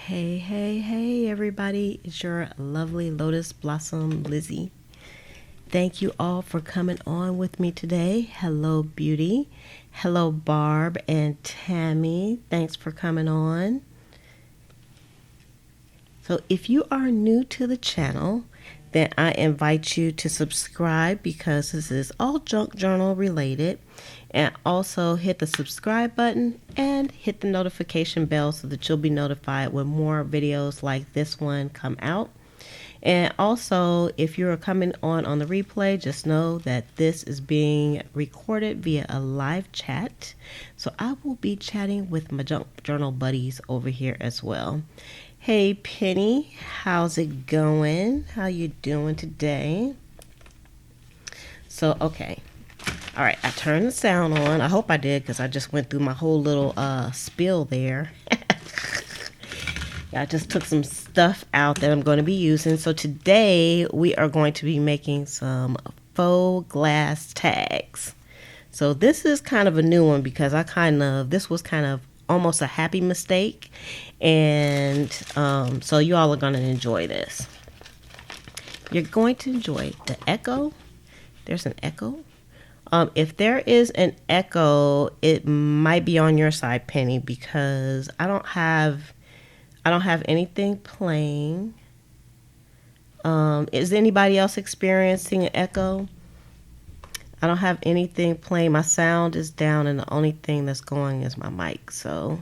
Hey, hey, hey, everybody. It's your lovely Lotus Blossom Lizzie. Thank you all for coming on with me today. Hello, Beauty. Hello, Barb and Tammy. Thanks for coming on. So if you are new to the channel, then I invite you to subscribe because this is all junk journal related. And also hit the subscribe button and hit the notification bell so that you'll be notified when more videos like this one come out. And also, if you're coming on the replay, just know that this is being recorded via a live chat. So I will be chatting with my junk journal buddies over here as well. Hey Penny, how's it going? How you doing today? So, okay. All right, I turned the sound on. I hope I did because I just went through my whole little spiel there. I just took some stuff out that I'm going to be using. So today we are going to be making some faux glass tags. So this is kind of a new one because this was kind of almost a happy mistake. And so you all are going to enjoy this. You're going to enjoy the echo. There's an echo. If there is an echo, it might be on your side, Penny, because I don't have anything playing. Is anybody else experiencing an echo? I don't have anything playing. My sound is down, and the only thing that's going is my mic. So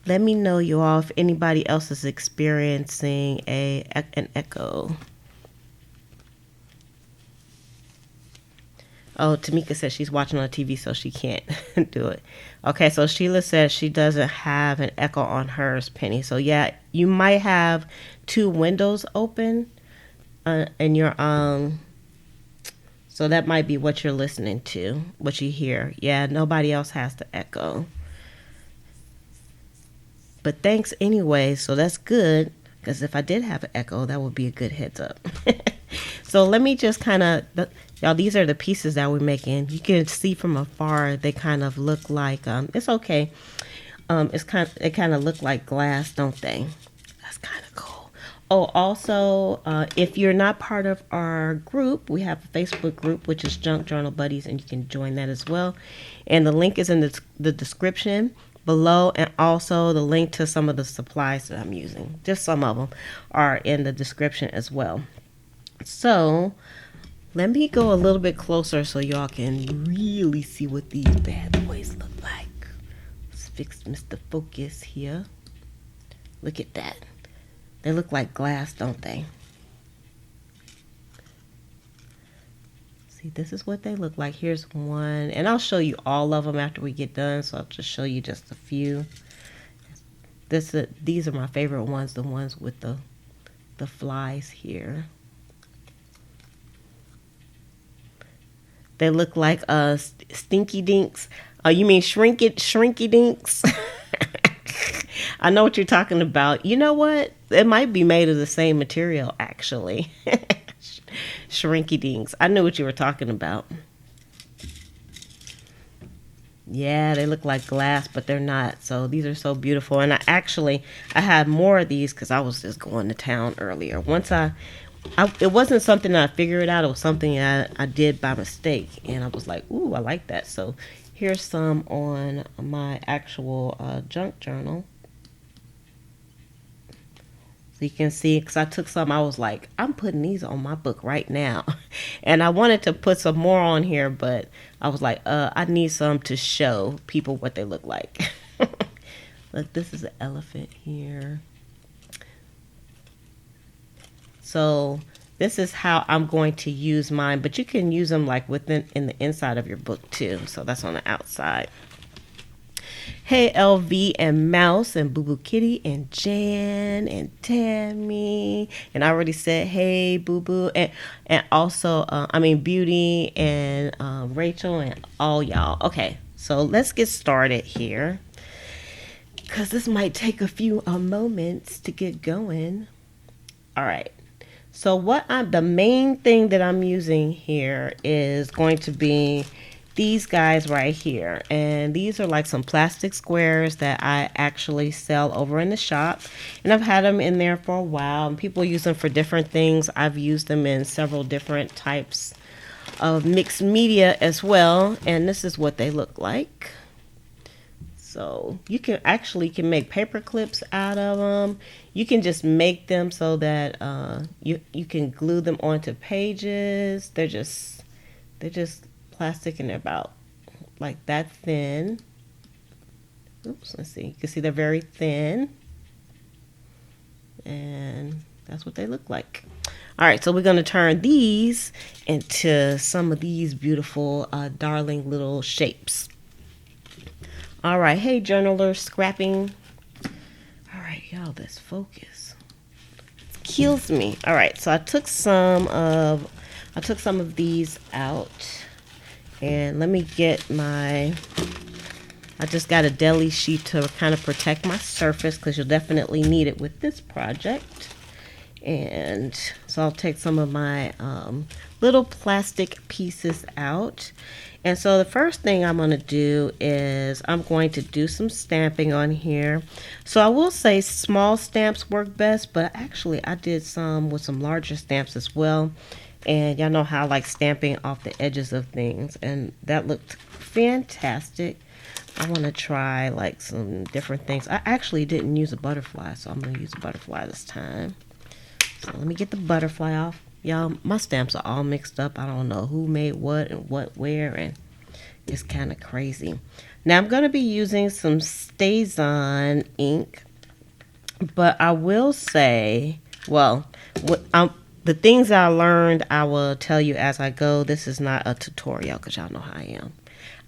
let me know, you all, if anybody else is experiencing an echo. Oh, Tamika says she's watching on TV, so she can't do it. Okay, so Sheila says she doesn't have an echo on hers, Penny. So yeah, you might have two windows open, and your so that might be what you're listening to, what you hear. Yeah, nobody else has the echo. But thanks anyway, so that's good, because if I did have an echo, that would be a good heads up. So let me just kind of, y'all, these are the pieces that we're making. You can see from afar, they kind of look like, it's okay. They kind of look like glass, don't they? That's kind of cool. Oh, also, if you're not part of our group, we have a Facebook group, which is Junk Journal Buddies, and you can join that as well. And the link is in the description below, and also the link to some of the supplies that I'm using. Just some of them are in the description as well. So let me go a little bit closer so y'all can really see what these bad boys look like. Let's fix Mr. Focus here. Look at that. They look like glass, don't they? See, this is what they look like. Here's one, and I'll show you all of them after we get done, so I'll just show you just a few. These are my favorite ones, the ones with the flies here. They look like stinky dinks. You mean shrinky dinks? I know what you're talking about. You know what? It might be made of the same material, actually. Shrinky dinks. I knew what you were talking about. Yeah, they look like glass, but they're not. So these are so beautiful. And I had more of these because I was just going to town earlier. It wasn't something I figured out. It was something I did by mistake. And I was like, ooh, I like that. So here's some on my actual junk journal. So you can see, because I took some, I was like, I'm putting these on my book right now. And I wanted to put some more on here, but I was like, I need some to show people what they look like. Look, this is an elephant here. So this is how I'm going to use mine, but you can use them like in the inside of your book too. So that's on the outside. Hey LV and Mouse and Boo Boo Kitty and Jan and Tammy, and I already said hey Boo Boo, and also Beauty and Rachel and all y'all. Okay, so let's get started here because this might take a few moments to get going. All right. So the main thing that I'm using here is going to be these guys right here, and these are like some plastic squares that I actually sell over in the shop, and I've had them in there for a while, and people use them for different things. I've used them in several different types of mixed media as well, and this is what they look like. So you can make paper clips out of them. You can just make them so that you can glue them onto pages. They're just plastic, and they're about like that thin. Oops, let's see. You can see they're very thin, and that's what they look like. All right, so we're going to turn these into some of these beautiful, darling little shapes. All right, hey journalers, scrapping. All right, y'all, this focus kills me. All right, so I took some of these out, and let me get I just got a deli sheet to kind of protect my surface, because you'll definitely need it with this project. And so I'll take some of my little plastic pieces out. And so the first thing I'm going to do is I'm going to do some stamping on here. So I will say small stamps work best, but actually I did some with some larger stamps as well. And y'all know how I like stamping off the edges of things, and that looked fantastic. I want to try like some different things. I actually didn't use a butterfly, so I'm going to use a butterfly this time. So let me get the butterfly off. Y'all, my stamps are all mixed up. I don't know who made what and what where, and it's kind of crazy. Now I'm going to be using some StazOn ink, but I will say, well, the things I learned, I will tell you as I go. This is not a tutorial, because y'all know how I am.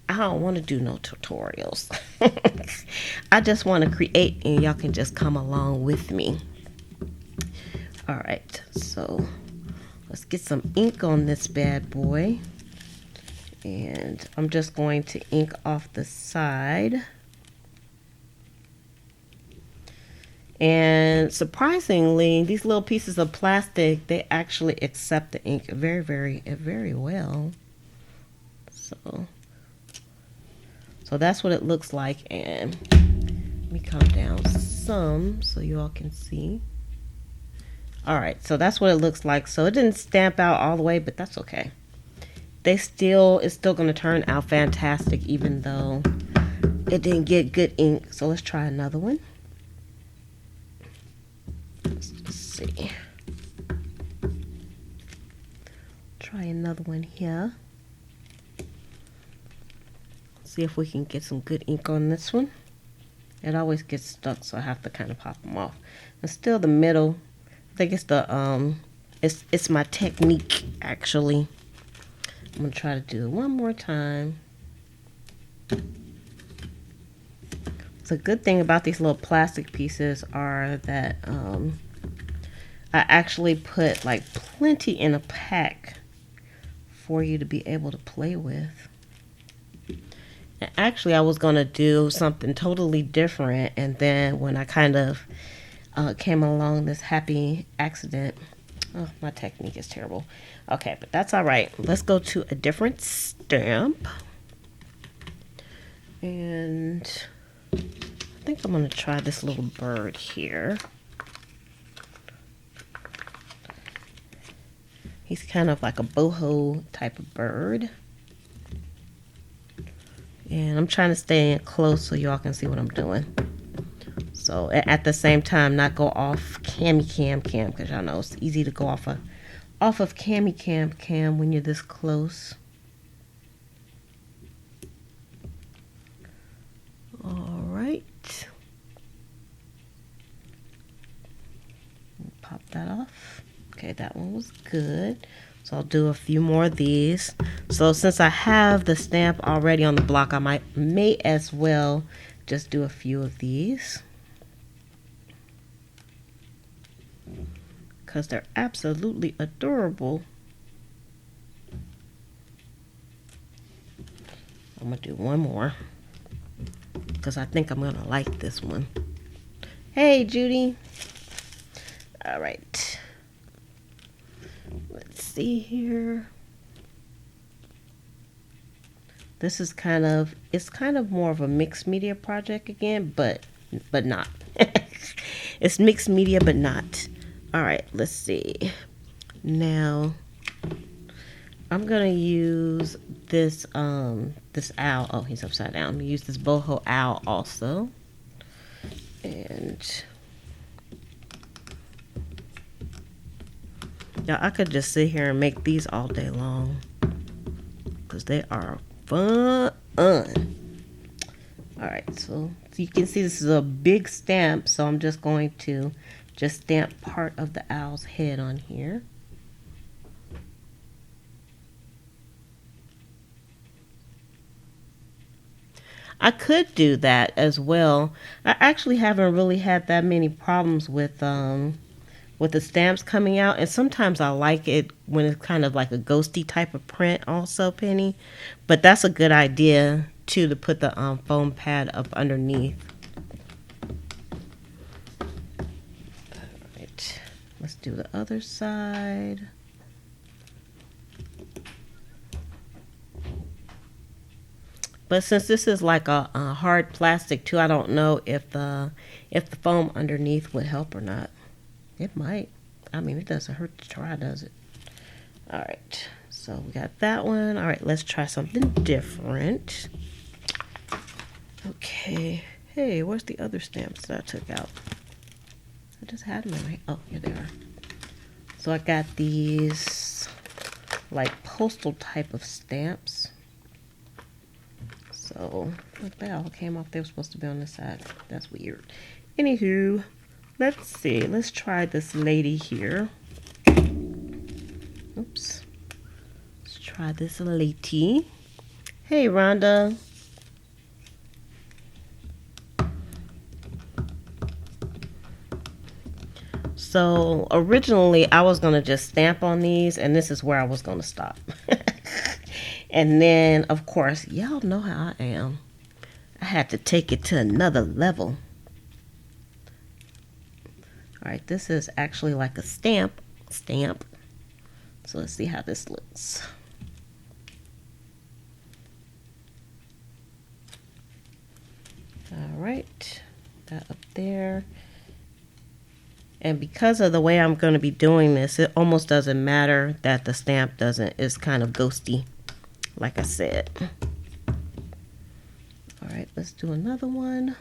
I don't want to do no tutorials. I just want to create, and y'all can just come along with me. All right, so let's get some ink on this bad boy. And I'm just going to ink off the side. And surprisingly, these little pieces of plastic, they actually accept the ink very, very, very well. So that's what it looks like. And let me come down some so you all can see. All right, so that's what it looks like. So it didn't stamp out all the way, but that's okay. It's still going to turn out fantastic, even though it didn't get good ink. So let's try another one. Let's see. Try another one here. See if we can get some good ink on this one. It always gets stuck, so I have to kind of pop them off. And still the middle. I think it's the it's my technique, actually. I'm gonna try to do it one more time. So the good thing about these little plastic pieces are that I actually put like plenty in a pack for you to be able to play with. And actually, I was gonna do something totally different, and then when I kind of came along this happy accident. Oh, my technique is terrible. Okay, but that's all right. Let's go to a different stamp. And I think I'm going to try this little bird here. He's kind of like a boho type of bird. And I'm trying to stay in close so y'all can see what I'm doing. So at the same time, not go off cam, because y'all know it's easy to go off of cam when you're this close. All right. Pop that off. Okay, that one was good. So I'll do a few more of these. So since I have the stamp already on the block, I may as well just do a few of these, because they're absolutely adorable. I'm going to do one more, because I think I'm going to like this one. Hey, Judy. All right. Let's see here. This is it's kind of more of a mixed media project again, but not. It's mixed media, but not. All right, let's see. Now, I'm gonna use this this owl. Oh, he's upside down. I'm gonna use this boho owl also, and yeah, I could just sit here and make these all day long because they are fun. All right, so you can see this is a big stamp, so I'm just going to just stamp part of the owl's head on here. I could do that as well. I actually haven't really had that many problems with the stamps coming out, and sometimes I like it when it's kind of like a ghosty type of print also, Penny. But that's a good idea too, to put the foam pad up underneath. All right, let's do the other side. But since this is like a hard plastic too, I don't know if the foam underneath would help or not. It might. I mean, it doesn't hurt to try, does it? All right, so we got that one. All right, let's try something different. Okay. Hey, where's the other stamps that I took out? I just had them in my... Oh, here they are. So I got these like postal type of stamps. So, look, that all came off. They were supposed to be on this side. That's weird. Anywho, let's see. Let's try this lady here. Oops. Let's try this lady. Hey, Rhonda. So, originally, I was going to just stamp on these, and this is where I was going to stop. And then, of course, y'all know how I am. I had to take it to another level. All right, this is actually like a stamp. So let's see how this looks. All right, that up there. And because of the way I'm going to be doing this, it almost doesn't matter that the stamp is kind of ghosty, like I said. All right, let's do another one.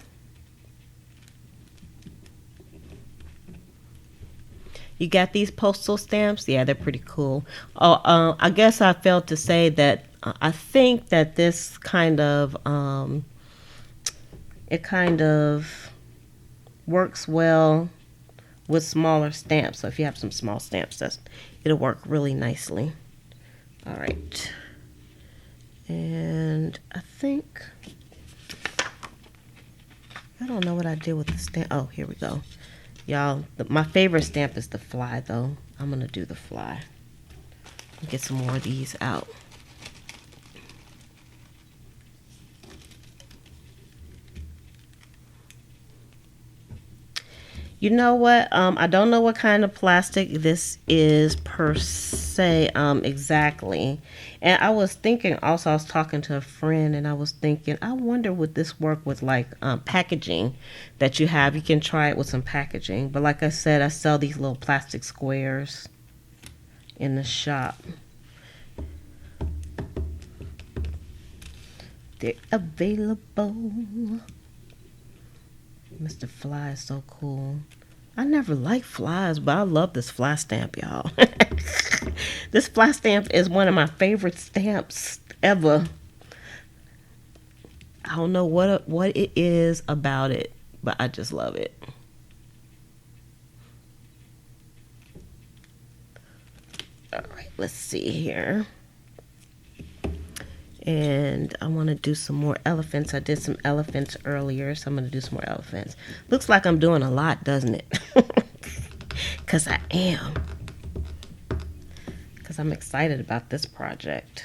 You got these postal stamps? Yeah, they're pretty cool. Oh, I guess I failed to say that I think that this kind of, it kind of works well with smaller stamps. So if you have some small stamps, it'll work really nicely. All right. And I think, I don't know what I did with the stamp. Oh, here we go. Y'all, my favorite stamp is the fly, though. I'm going to do the fly. Get some more of these out. You know what? I don't know what kind of plastic this is per se exactly. And I was thinking also, I was talking to a friend and I was thinking, I wonder would this work with like packaging that you have. You can try it with some packaging. But like I said, I sell these little plastic squares in the shop. They're available. Mr. Fly is so cool. I never liked flies, but I love this fly stamp, y'all. This fly stamp is one of my favorite stamps ever. I don't know what it is about it, but I just love it. All right, let's see here. And I want to do some more elephants. I did some elephants earlier, so I'm going to do some more elephants. Looks like I'm doing a lot, doesn't it? Because I am. Because I'm excited about this project.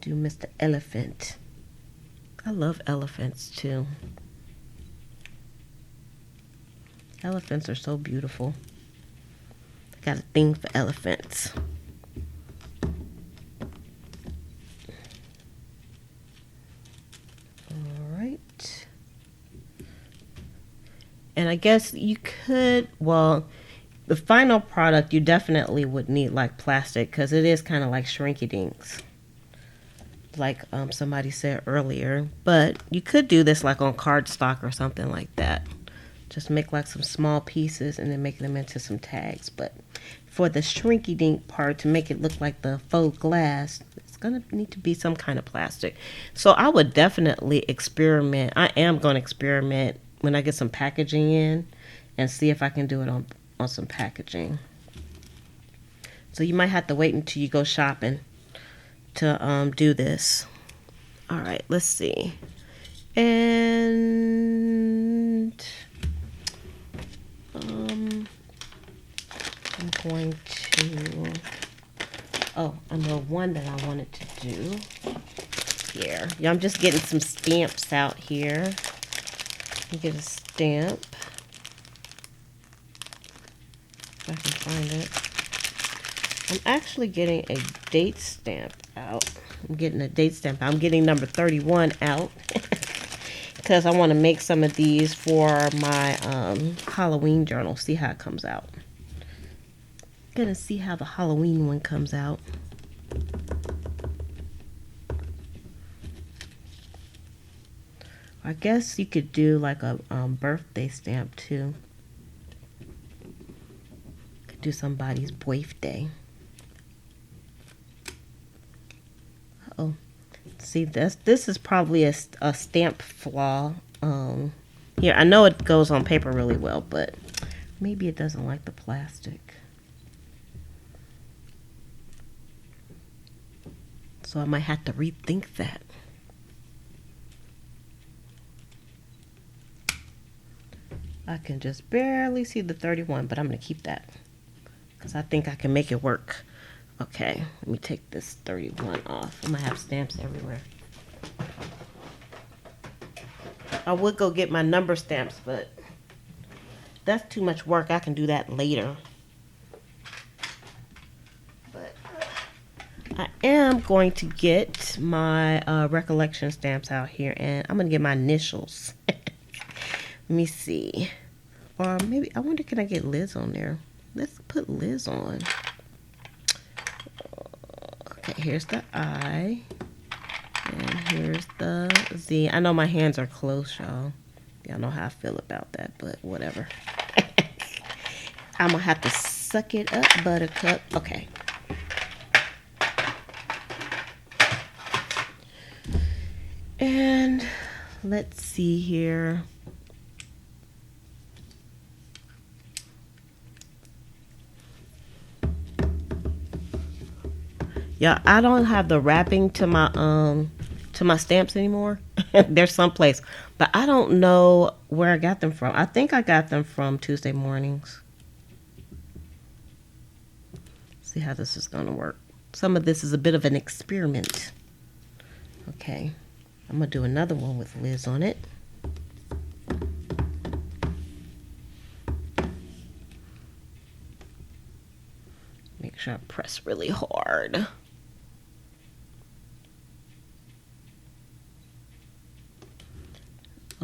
Do Mr. Elephant. I love elephants too. Elephants are so beautiful. I got a thing for elephants. And I guess you could, well, the final product you definitely would need like plastic because it is kind of like shrinky dinks, like somebody said earlier. But you could do this like on cardstock or something like that. Just make like some small pieces and then make them into some tags. But for the shrinky dink part, to make it look like the faux glass, it's gonna need to be some kind of plastic. So I would definitely experiment. I am going to experiment when I get some packaging in and see if I can do it on some packaging. So you might have to wait until you go shopping to do this. All right, let's see. And I'm going to, oh, I know one that I wanted to do here. Yeah, I'm just getting some stamps out here. Let me get a stamp. If I can find it. I'm actually getting a date stamp out. I'm getting number 31 out because I want to make some of these for my Halloween journal. See how it comes out. Gonna see how the Halloween one comes out. I guess you could do like a birthday stamp too. Could do somebody's birthday. Oh, see, this is probably a stamp flaw. Here, I know it goes on paper really well, but maybe it doesn't like the plastic. So I might have to rethink that. I can just barely see the 31, but I'm going to keep that because I think I can make it work. Okay, let me take this 31 off. I'm going to have stamps everywhere. I would go get my number stamps, but that's too much work. I can do that later. But I am going to get my recollection stamps out here, and I'm going to get my initials. Let me see. Or maybe, I wonder, can I get Liz on there? Let's put Liz on. Okay, here's the I. And here's the Z. I know my hands are close, y'all. Y'all know how I feel about that, but whatever. I'm going to have to suck it up, buttercup. Okay. And let's see here. Yeah, I don't have the wrapping to my stamps anymore. They're someplace, but I don't know where I got them from. I think I got them from Tuesday Mornings. See how this is going to work. Some of this is a bit of an experiment. Okay, I'm going to do another one with Liz on it. Make sure I press really hard.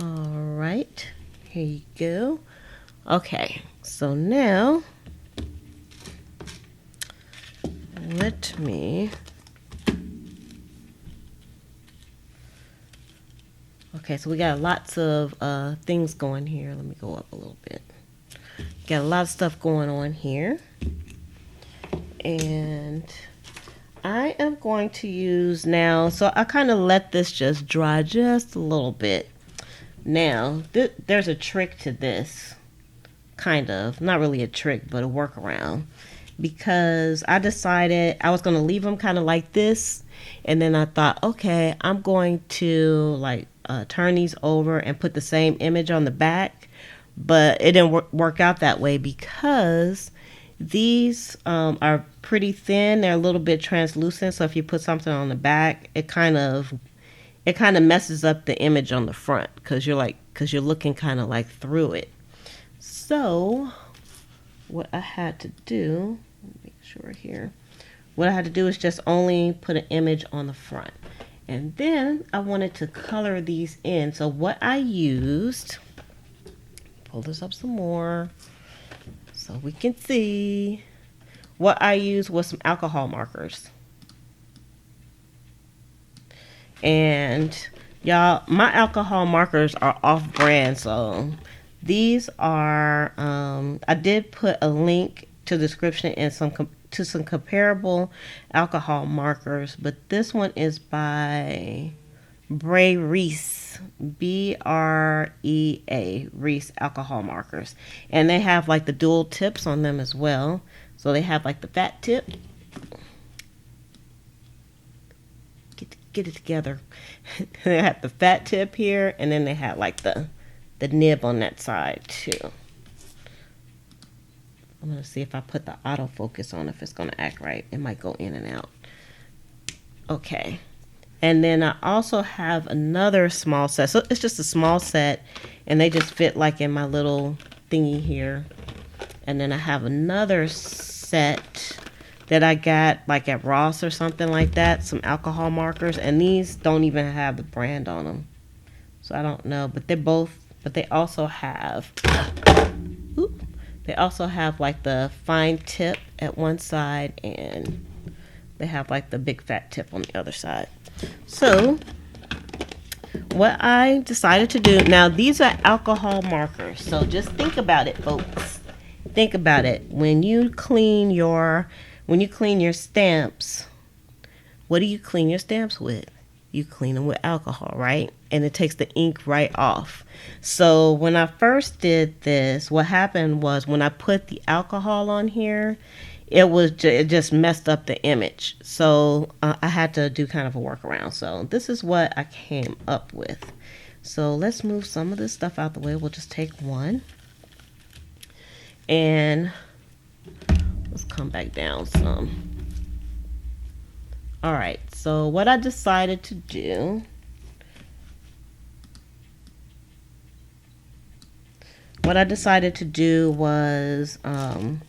All right, here you go. Okay, so now let me, okay, so we got lots of things going here. Let me go up a little bit. Got a lot of stuff going on here. And I am going to use now, so I kind of let this just dry just a little bit. Now, there's a trick to this, kind of. Not really a trick, but a workaround. Because I decided I was going to leave them kind of like this. And then I thought, okay, I'm going to like turn these over and put the same image on the back. But it didn't work out that way because these are pretty thin. They're a little bit translucent. So if you put something on the back, it kind of messes up the image on the front because you're looking kind of like through it. So what I had to do, let me make sure here. What I had to do is just only put an image on the front. And then I wanted to color these in. So what I used pull this up some more so we can see. What I used was some alcohol markers. And y'all, my alcohol markers are off brand, so these are I did put a link to the description and some comparable alcohol markers, but this one is by Reese, B-R-E-A, Reese alcohol markers, and they have like the dual tips on them as well. So they have like the fat tip. Get it together. They have the fat tip here, and then they have like the nib on that side too. I'm gonna see if I put the autofocus on, if it's gonna act right. It might go in and out. Okay. And then I also have another small set. So it's just a small set, and they just fit like in my little thingy here. And then I have another set that I got like at Ross or something like that, some alcohol markers, and these don't even have the brand on them, so I don't know, but they also have like the fine tip at one side, and they have like the big fat tip on the other side. So what I decided to do, now these are alcohol markers, so just think about it, folks. Think about it. When you clean your stamps, what do you clean your stamps with? You clean them with alcohol, right? And it takes the ink right off. So when I first did this, what happened was when I put the alcohol on here, it just messed up the image. So I had to do kind of a workaround. So this is what I came up with. So let's move some of this stuff out the way. We'll just take one. And let's come back down some. All right, so what I decided to do, was on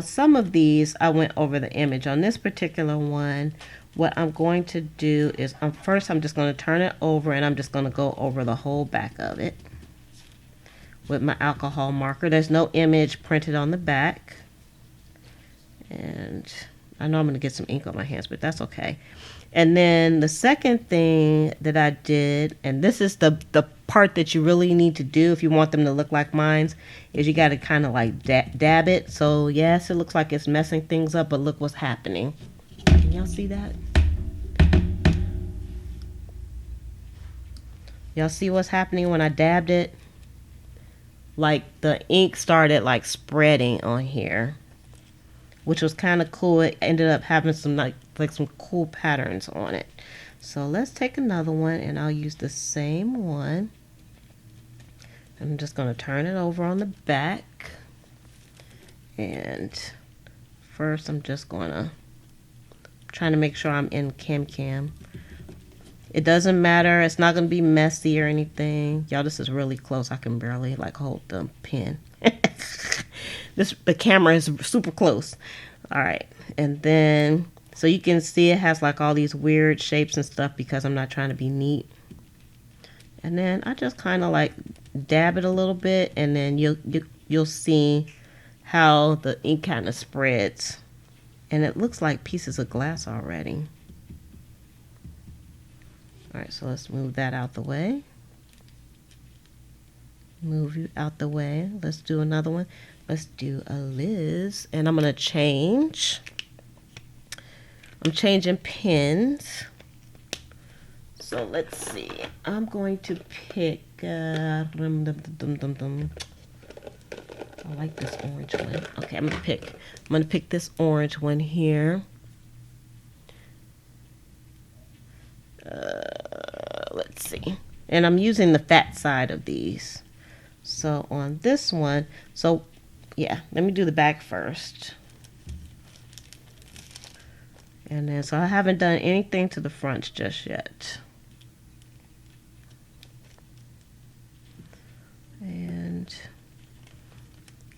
some of these I went over the image. On this particular one, what I'm going to do is first I'm just going to turn it over, and I'm just going to go over the whole back of it with my alcohol marker. There's no image printed on the back. And I know I'm going to get some ink on my hands, but that's okay. And then the second thing that I did, and this is the part that you really need to do if you want them to look like mine, is you got to kind of like dab it. So yes, it looks like it's messing things up, but look what's happening. Can y'all see that? Y'all see what's happening when I dabbed it? Like the ink started like spreading on here, which was kind of cool. It ended up having some like some cool patterns on it. So let's take another one, and I'll use the same one. I'm just going to turn it over on the back. And first I'm just going to trying to make sure I'm in Cam. It doesn't matter. It's not going to be messy or anything. Y'all, this is really close. I can barely like hold the pen. The camera is super close. All right. And then, so you can see it has like all these weird shapes and stuff because I'm not trying to be neat. And then I just kind of like dab it a little bit, and then you'll see how the ink kind of spreads. And it looks like pieces of glass already. All right, so let's move that out the way. Move you out the way. Let's do another one. Let's do a Liz, and I'm gonna change. I'm changing pens. So let's see. I'm going to pick. I like this orange one. Okay, I'm gonna pick this orange one here. Let's see. And I'm using the fat side of these. So on this one, so yeah, let me do the back first. And then, so I haven't done anything to the front just yet.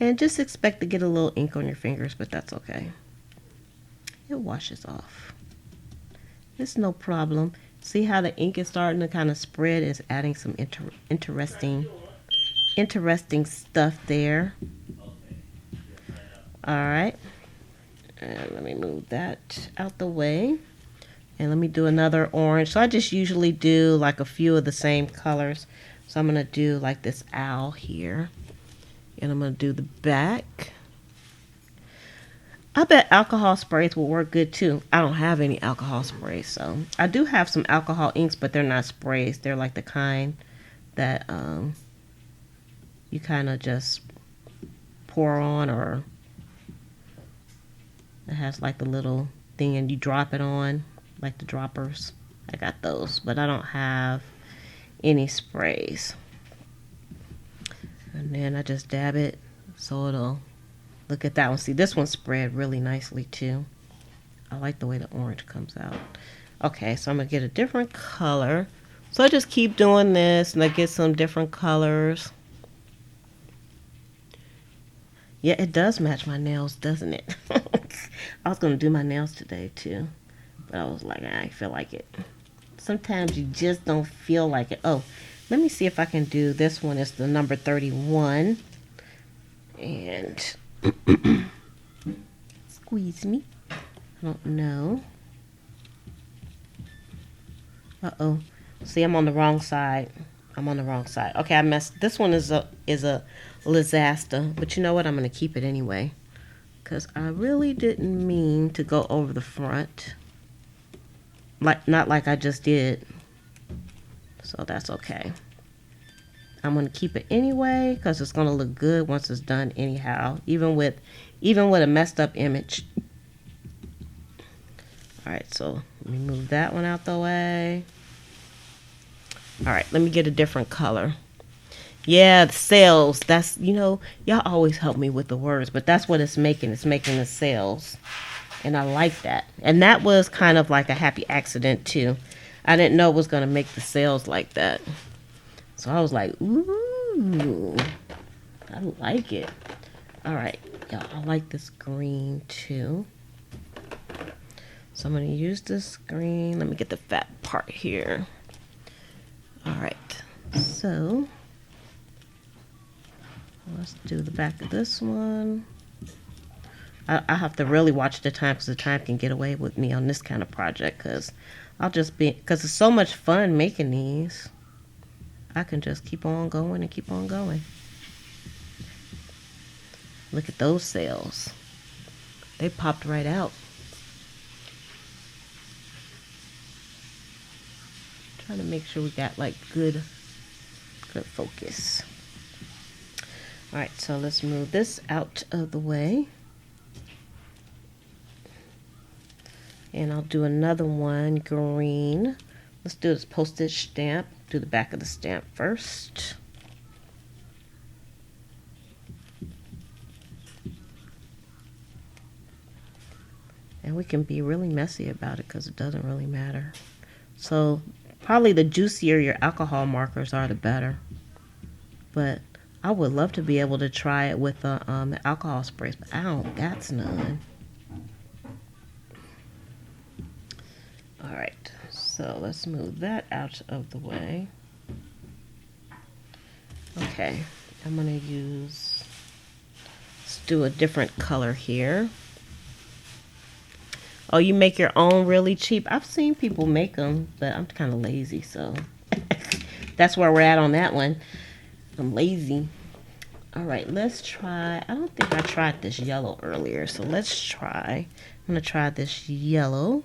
And just expect to get a little ink on your fingers, but that's okay. It washes off. It's no problem. See how the ink is starting to kind of spread? It's adding some interesting interesting stuff there. All right. And let me move that out the way. And let me do another orange. So I just usually do like a few of the same colors. So I'm going to do like this owl here. And I'm going to do the back. I bet alcohol sprays will work good too. I don't have any alcohol sprays. So I do have some alcohol inks, but they're not sprays. They're like the kind that you kind of just pour on, or it has like the little thing and you drop it on, like the droppers. I got those, but I don't have any sprays. And then I just dab it so it'll look at that one. See, this one spread really nicely too. I like the way the orange comes out. Okay, so I'm gonna get a different color. So I just keep doing this and I get some different colors. Yeah, it does match my nails, doesn't it? I was going to do my nails today, too. But I was like, I feel like it. Sometimes you just don't feel like it. Oh, let me see if I can do this one. It's the number 31. And squeeze me. I don't know. Uh-oh. See, I'm on the wrong side. I'm on the wrong side. Okay, I messed. This one is a Lizasta, but you know what? I'm going to keep it anyway, because I really didn't mean to go over the front, not like I just did, so that's okay. I'm going to keep it anyway, because it's going to look good once it's done anyhow, even with a messed up image. Alright, so let me move that one out the way. Alright, let me get a different color. Yeah, the cells. That's, y'all always help me with the words, but that's what it's making. It's making the cells. And I like that. And that was kind of like a happy accident, too. I didn't know it was going to make the cells like that. So I was like, ooh, I like it. All right, y'all, I like this green, too. So I'm going to use this green. Let me get the fat part here. All right, so let's do the back of this one. I have to really watch the time, because the time can get away with me on this kind of project, because because it's so much fun making these. I can just keep on going and keep on going. Look at those cells. They popped right out. Trying to make sure we got like good focus. All right, so let's move this out of the way. And I'll do another one, green. Let's do this postage stamp. Do the back of the stamp first. And we can be really messy about it, because it doesn't really matter. So probably the juicier your alcohol markers are, the better. But I would love to be able to try it with the alcohol sprays, but I don't got none. All right, so let's move that out of the way. Okay, I'm gonna let's do a different color here. Oh, you make your own really cheap? I've seen people make them, but I'm kind of lazy, so that's where we're at on that one. I'm lazy. All right, let's try. I don't think I tried this yellow earlier, so let's try. I'm going to try this yellow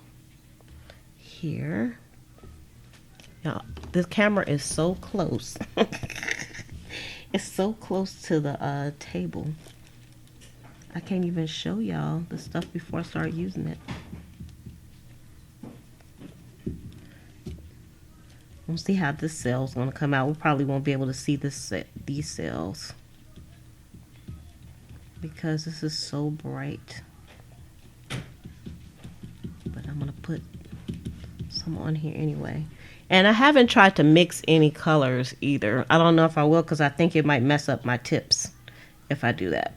here. Now, this camera is so close. It's so close to the table. I can't even show y'all the stuff before I start using it. We'll see how this cell's going to come out. We probably won't be able to see these cells, because this is so bright. But I'm going to put some on here anyway. And I haven't tried to mix any colors either. I don't know if I will, because I think it might mess up my tips if I do that.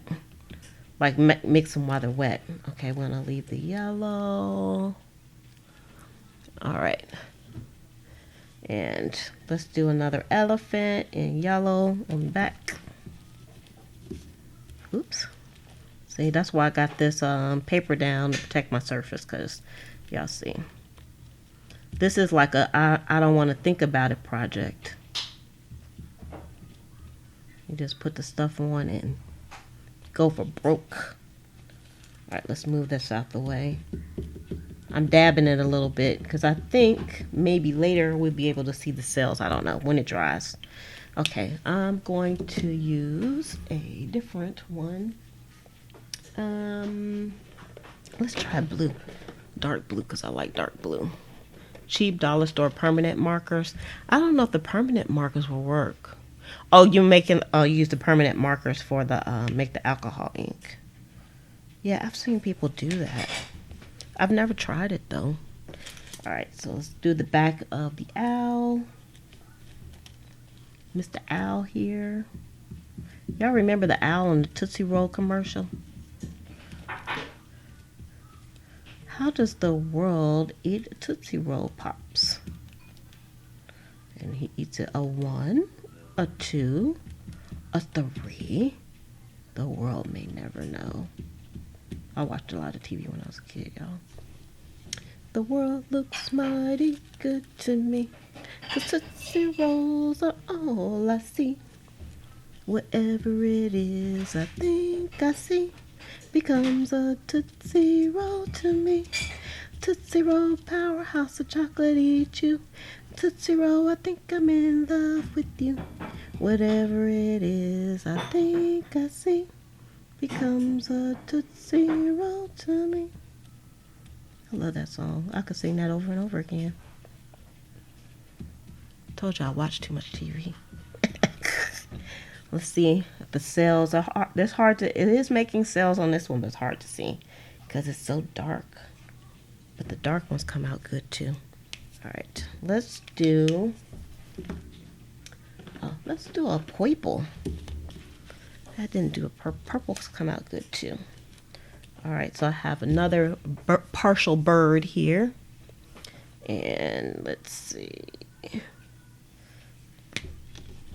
Like mix them while they're wet. Okay, we're going to leave the yellow. All right. And let's do another elephant in yellow on the back. Oops. See, that's why I got this paper down to protect my surface, because y'all see. This is like a I don't want to think about it project. You just put the stuff on and go for broke. Alright, let's move this out the way. I'm dabbing it a little bit because I think maybe later we'll be able to see the cells. I don't know when it dries. Okay, I'm going to use a different one. Let's try blue. Dark blue because I like dark blue. Cheap dollar store permanent markers. I don't know if the permanent markers will work. Oh, you're making, use the permanent markers for the, make the alcohol ink. Yeah, I've seen people do that. I've never tried it though. Alright, so let's do the back of the owl. Mr. Owl here. Y'all remember the owl in the Tootsie Roll commercial? How does the world eat Tootsie Roll Pops? And he eats it a 1, a 2, a 3. The world may never know. I watched a lot of TV when I was a kid, y'all. The world looks mighty good to me, 'cause Tootsie Rolls are all I see. Whatever it is I think I see becomes a Tootsie Roll to me. Tootsie Roll powerhouse of chocolate eat you. Tootsie Roll, I think I'm in love with you. Whatever it is I think I see becomes a Tootsie Roll to me. I love that song. I could sing that over and over again. Told you I watch too much TV. Let's see if the cells are hard. It's hard to, it is making cells on this one, but it's hard to see because it's so dark. But the dark ones come out good too. All right, let's do a purple. That didn't do a purple's come out good too. All right, so I have another partial bird here. And let's see.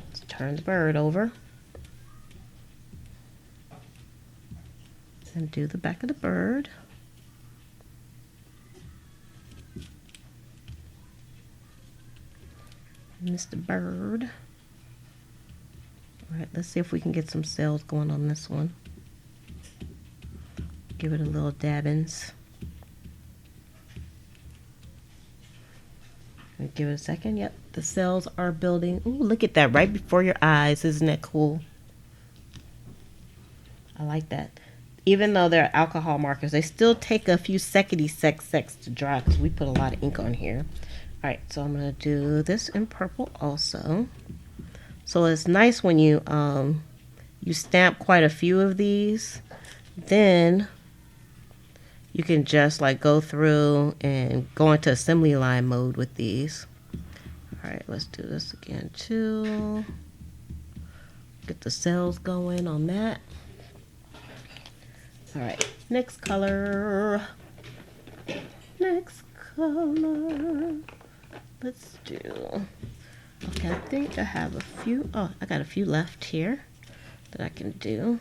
Let's turn the bird over. And do the back of the bird. Mr. Bird. All right, let's see if we can get some cells going on this one. Give it a little dabbins. Give it a second. Yep, the cells are building. Ooh, look at that right before your eyes. Isn't that cool? I like that. Even though they're alcohol markers, they still take a few seconds to dry because we put a lot of ink on here. All right, so I'm going to do this in purple also. So it's nice when you you stamp quite a few of these. Then you can just like go through and go into assembly line mode with these. All right, let's do this again too. Get the cells going on that. All right, next color. Next color. Let's do, okay, I think I have a few, I got a few left here that I can do.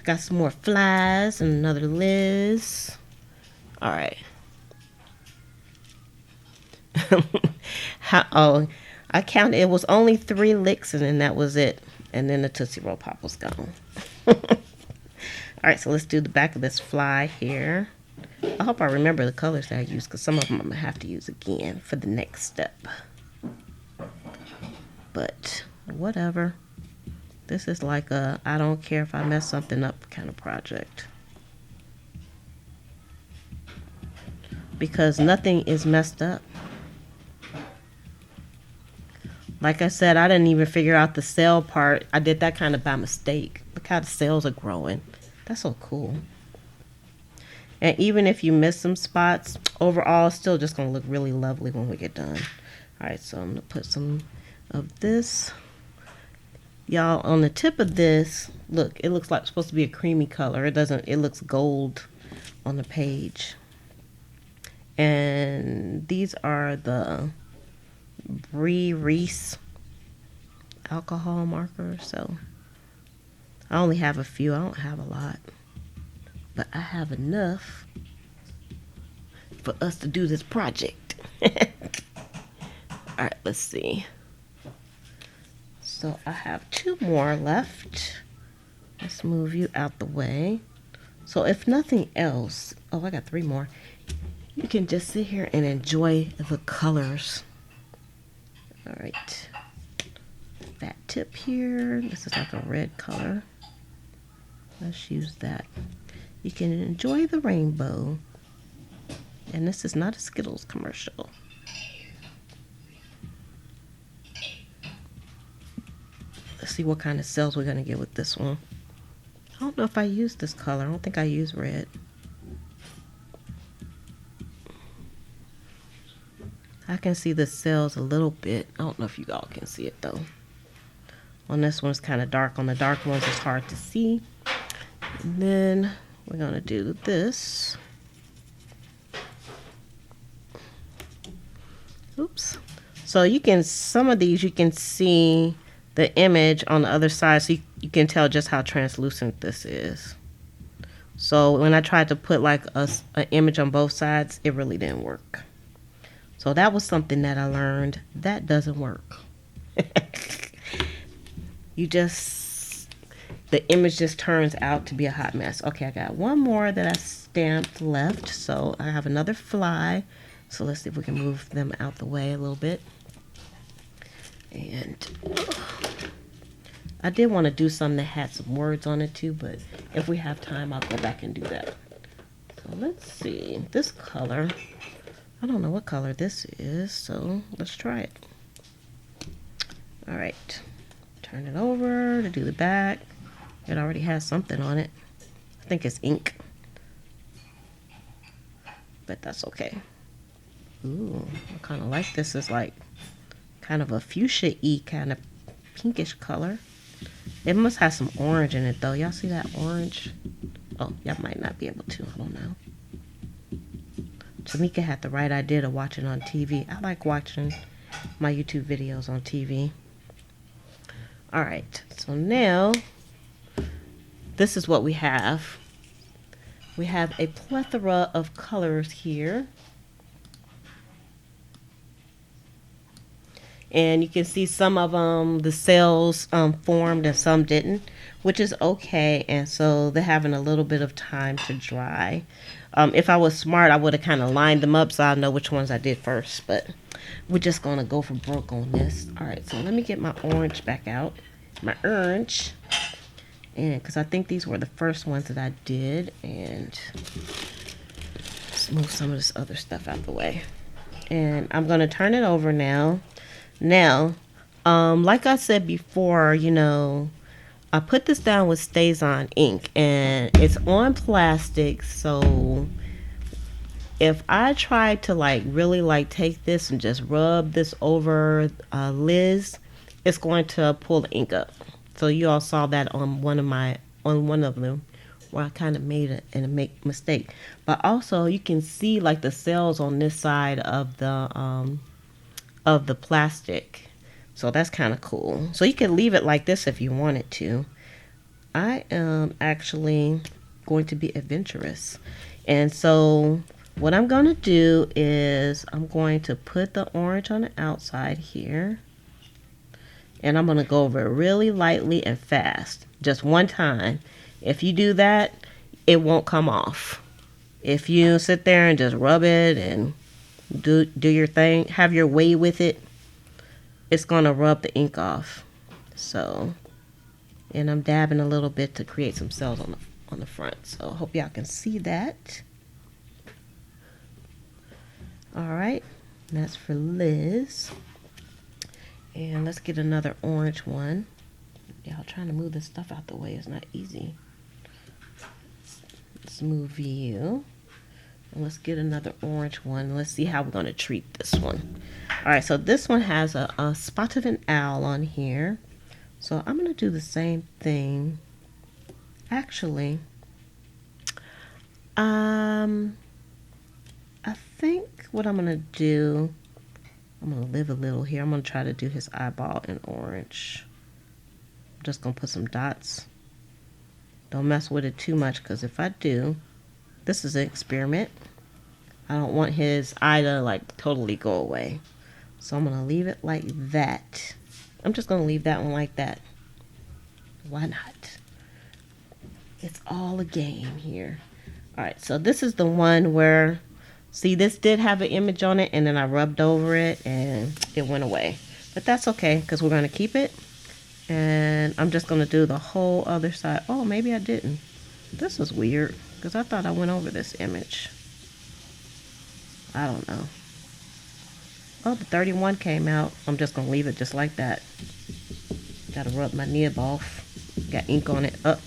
Got some more flies and another Liz. All right. I counted, it was only 3 licks and then that was it. And then the Tootsie Roll Pop was gone. All right, so let's do the back of this fly here. I hope I remember the colors that I used because some of them I'm going to have to use again for the next step. But whatever. This is like a I don't care if I mess something up kind of project. Because nothing is messed up. Like I said, I didn't even figure out the cell part. I did that kind of by mistake. Look how the cells are growing. That's so cool. And even if you miss some spots, overall it's still just going to look really lovely when we get done. Alright, so I'm going to put some of this. Y'all, on the tip of this, look, it looks like it's supposed to be a creamy color. It doesn't, it looks gold on the page. And these are the Bree Reese alcohol markers. So I only have a few. I don't have a lot. But I have enough for us to do this project. Alright, let's see. So I have 2 more left. Let's move you out the way. So if nothing else, oh, I got 3 more. You can just sit here and enjoy the colors. Alright. That tip here. This is like a red color. Let's use that. You can enjoy the rainbow. And this is not a Skittles commercial. Let's see what kind of cells we're going to get with this one. I don't know if I use this color. I don't think I use red. I can see the cells a little bit. I don't know if you all can see it though. On this one it's kind of dark. On the dark ones it's hard to see. And then we're going to do this. Oops. So you can, some of these you can see the image on the other side, so you can tell just how translucent this is. So when I tried to put like an image on both sides, it really didn't work. So that was something that I learned. That doesn't work. The image just turns out to be a hot mess. Okay, I got 1 more that I stamped left. So I have another fly. So let's see if we can move them out the way a little bit. And I did want to do something that had some words on it too, but if we have time, I'll go back and do that. So let's see. This color, I don't know what color this is, so let's try it. All right. Turn it over to do the back. It already has something on it. I think it's ink. But that's okay. Ooh, I kind of like this. It's like kind of a fuchsia-y kind of pinkish color. It must have some orange in it though. Y'all see that orange? Oh, y'all might not be able to. I don't know. Tamika had the right idea to watch it on TV. I like watching my YouTube videos on TV. Alright, so now this is what we have. We have a plethora of colors here. And you can see some of them, the cells formed and some didn't, which is okay. And so they're having a little bit of time to dry. If I was smart, I would have kind of lined them up so I know which ones I did first. But we're just going to go for broke on this. All right, so let me get my orange back out. My orange. And because I think these were the first ones that I did. And let's move some of this other stuff out the way. And I'm going to turn it over now. Now, like I said before, you know, I put this down with StazOn ink and it's on plastic. So if I try to like really like take this and just rub this over Liz, it's going to pull the ink up. So you all saw that on one of them where I kind of made a mistake. But also you can see like the cells on this side of the plastic. So that's kind of cool. So you can leave it like this if you wanted to. I am actually going to be adventurous. And so what I'm going to do is I'm going to put the orange on the outside here. And I'm going to go over it really lightly and fast. Just one time. If you do that, it won't come off. If you sit there and just rub it and do your thing, have your way with it, it's going to rub the ink off. So, and I'm dabbing a little bit to create some cells on the front. So I hope y'all can see that. All right, that's for Liz. And let's get another orange one. Y'all trying to move this stuff out the way is not easy. Let's move you. And let's get another orange one. Let's see how we're going to treat this one. All right, so this one has a spot of an owl on here. So I'm going to do the same thing. Actually, I think what I'm going to do, I'm going to live a little here. I'm going to try to do his eyeball in orange. I'm just going to put some dots Don't mess with it too much, because if I do, this is an experiment. I don't want his eye to like totally go away. So I'm going to leave it like that. I'm just going to leave that one like that. Why not? It's all a game here. Alright, so this is the one where, see, this did have an image on it, and then I rubbed over it and it went away. But that's okay, because we're going to keep it. And I'm just going to do the whole other side. Oh, maybe I didn't. This is weird, because I thought I went over this image. I don't know. Oh, the 31 came out. I'm just going to leave it just like that. Gotta rub my nib off. Got ink on it. Up.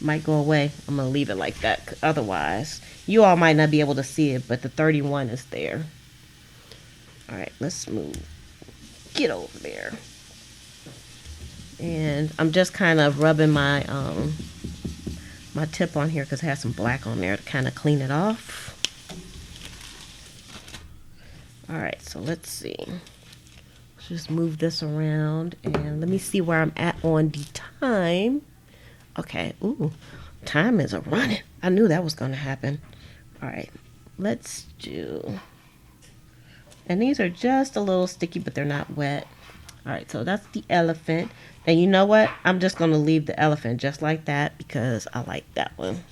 Might go away. I'm going to leave it like that. Otherwise, you all might not be able to see it, but the 31 is there. Alright, let's move. Get over there. And I'm just kind of rubbing my my tip on here because it has some black on there to kind of clean it off. Alright, so let's see. Let's just move this around and let me see where I'm at on the time. Okay, ooh, time is a running. I knew that was going to happen. Alright, let's do... And these are just a little sticky, but they're not wet. Alright, so that's the elephant. And you know what? I'm just going to leave the elephant just like that because I like that one.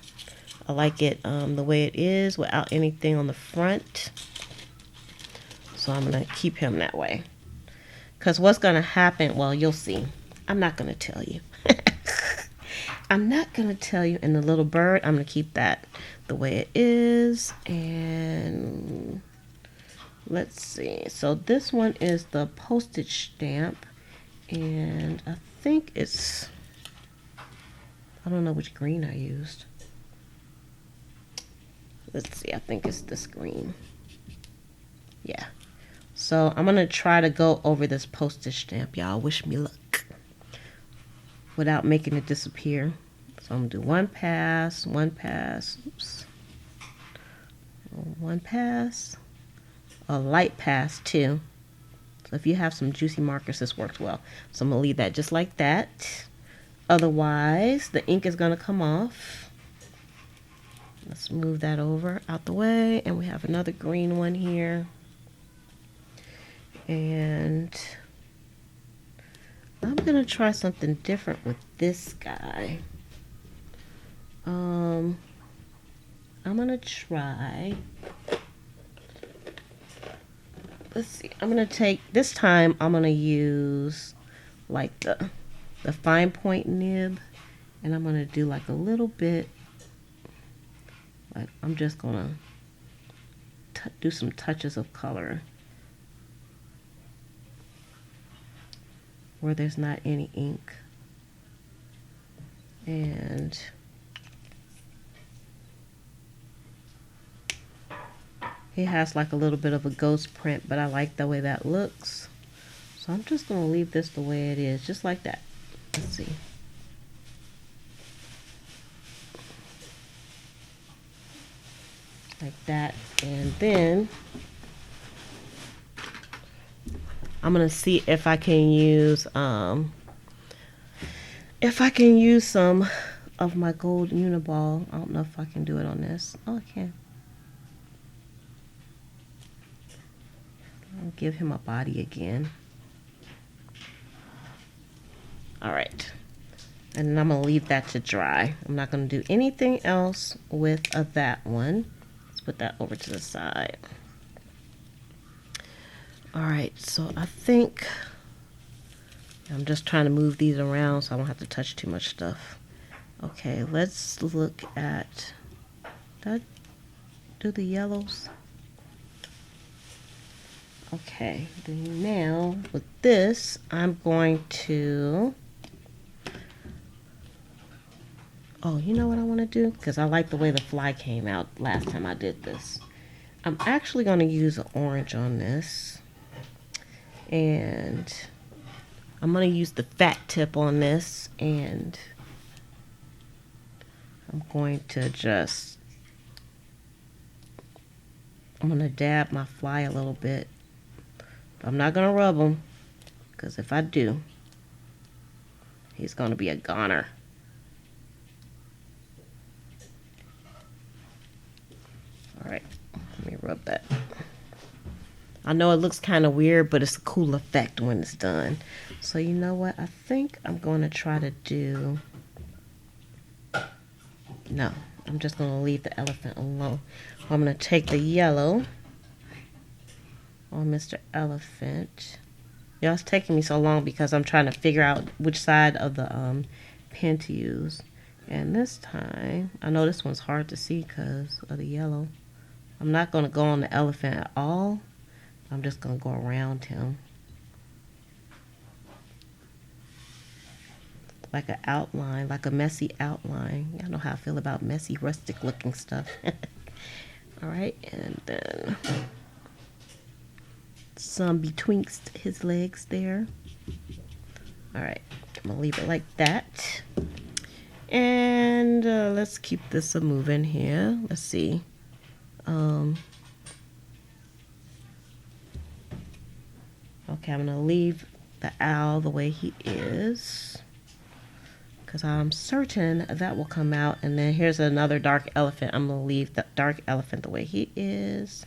I like it the way it is without anything on the front. So I'm going to keep him that way. Because what's going to happen, well, you'll see. I'm not going to tell you. I'm not going to tell you. And the little bird, I'm going to keep that the way it is. And let's see. So this one is the postage stamp. And I think it's, I don't know which green I used. Let's see. I think it's this green. Yeah. So I'm going to try to go over this postage stamp, y'all. Wish me luck. Without making it disappear. So I'm going to do one pass, oops. One pass, a light pass too. So if you have some juicy markers, this works well. So I'm going to leave that just like that. Otherwise, the ink is going to come off. Let's move that over out the way. And we have another green one here. And I'm going to try something different with this guy. I'm going to try, let's see, I'm going to take, this time I'm going to use like the fine point nib, and I'm going to do like a little bit, like I'm just going to do some touches of color where there's not any ink. And he has like a little bit of a ghost print, but I like the way that looks. So I'm just going to leave this the way it is, just like that. Let's see. Like that. And then I'm going to see if I can use some of my gold Uniball. I don't know if I can do it on this. Oh, I can. I'll give him a body again. Alright. And then I'm going to leave that to dry. I'm not going to do anything else with that one. Let's put that over to the side. Alright, so I think I'm just trying to move these around so I don't have to touch too much stuff. Okay, let's look at, did I do the yellows? Okay, then now with this, I'm going to, oh, you know what I want to do? Because I like the way the fly came out last time I did this. I'm actually going to use an orange on this. And I'm going to use the fat tip on this. And I'm going to just, I'm going to dab my fly a little bit. I'm not going to rub him, because if I do, he's going to be a goner. All right, let me rub that. I know it looks kind of weird, but it's a cool effect when it's done. So you know what? I think I'm going to try to do... No, I'm just going to leave the elephant alone. I'm going to take the yellow on Mr. Elephant. Yeah, it's taking me so long because I'm trying to figure out which side of the pen to use. And this time, I know this one's hard to see because of the yellow. I'm not going to go on the elephant at all. I'm just going to go around him. Like an outline, like a messy outline. Y'all know how I feel about messy, rustic looking stuff. Alright, and then some betwixt his legs there. Alright, I'm going to leave it like that. And let's keep this a moving here. Let's see. Okay, I'm going to leave the owl the way he is, because I'm certain that will come out. And then here's another dark elephant. I'm going to leave the dark elephant the way he is.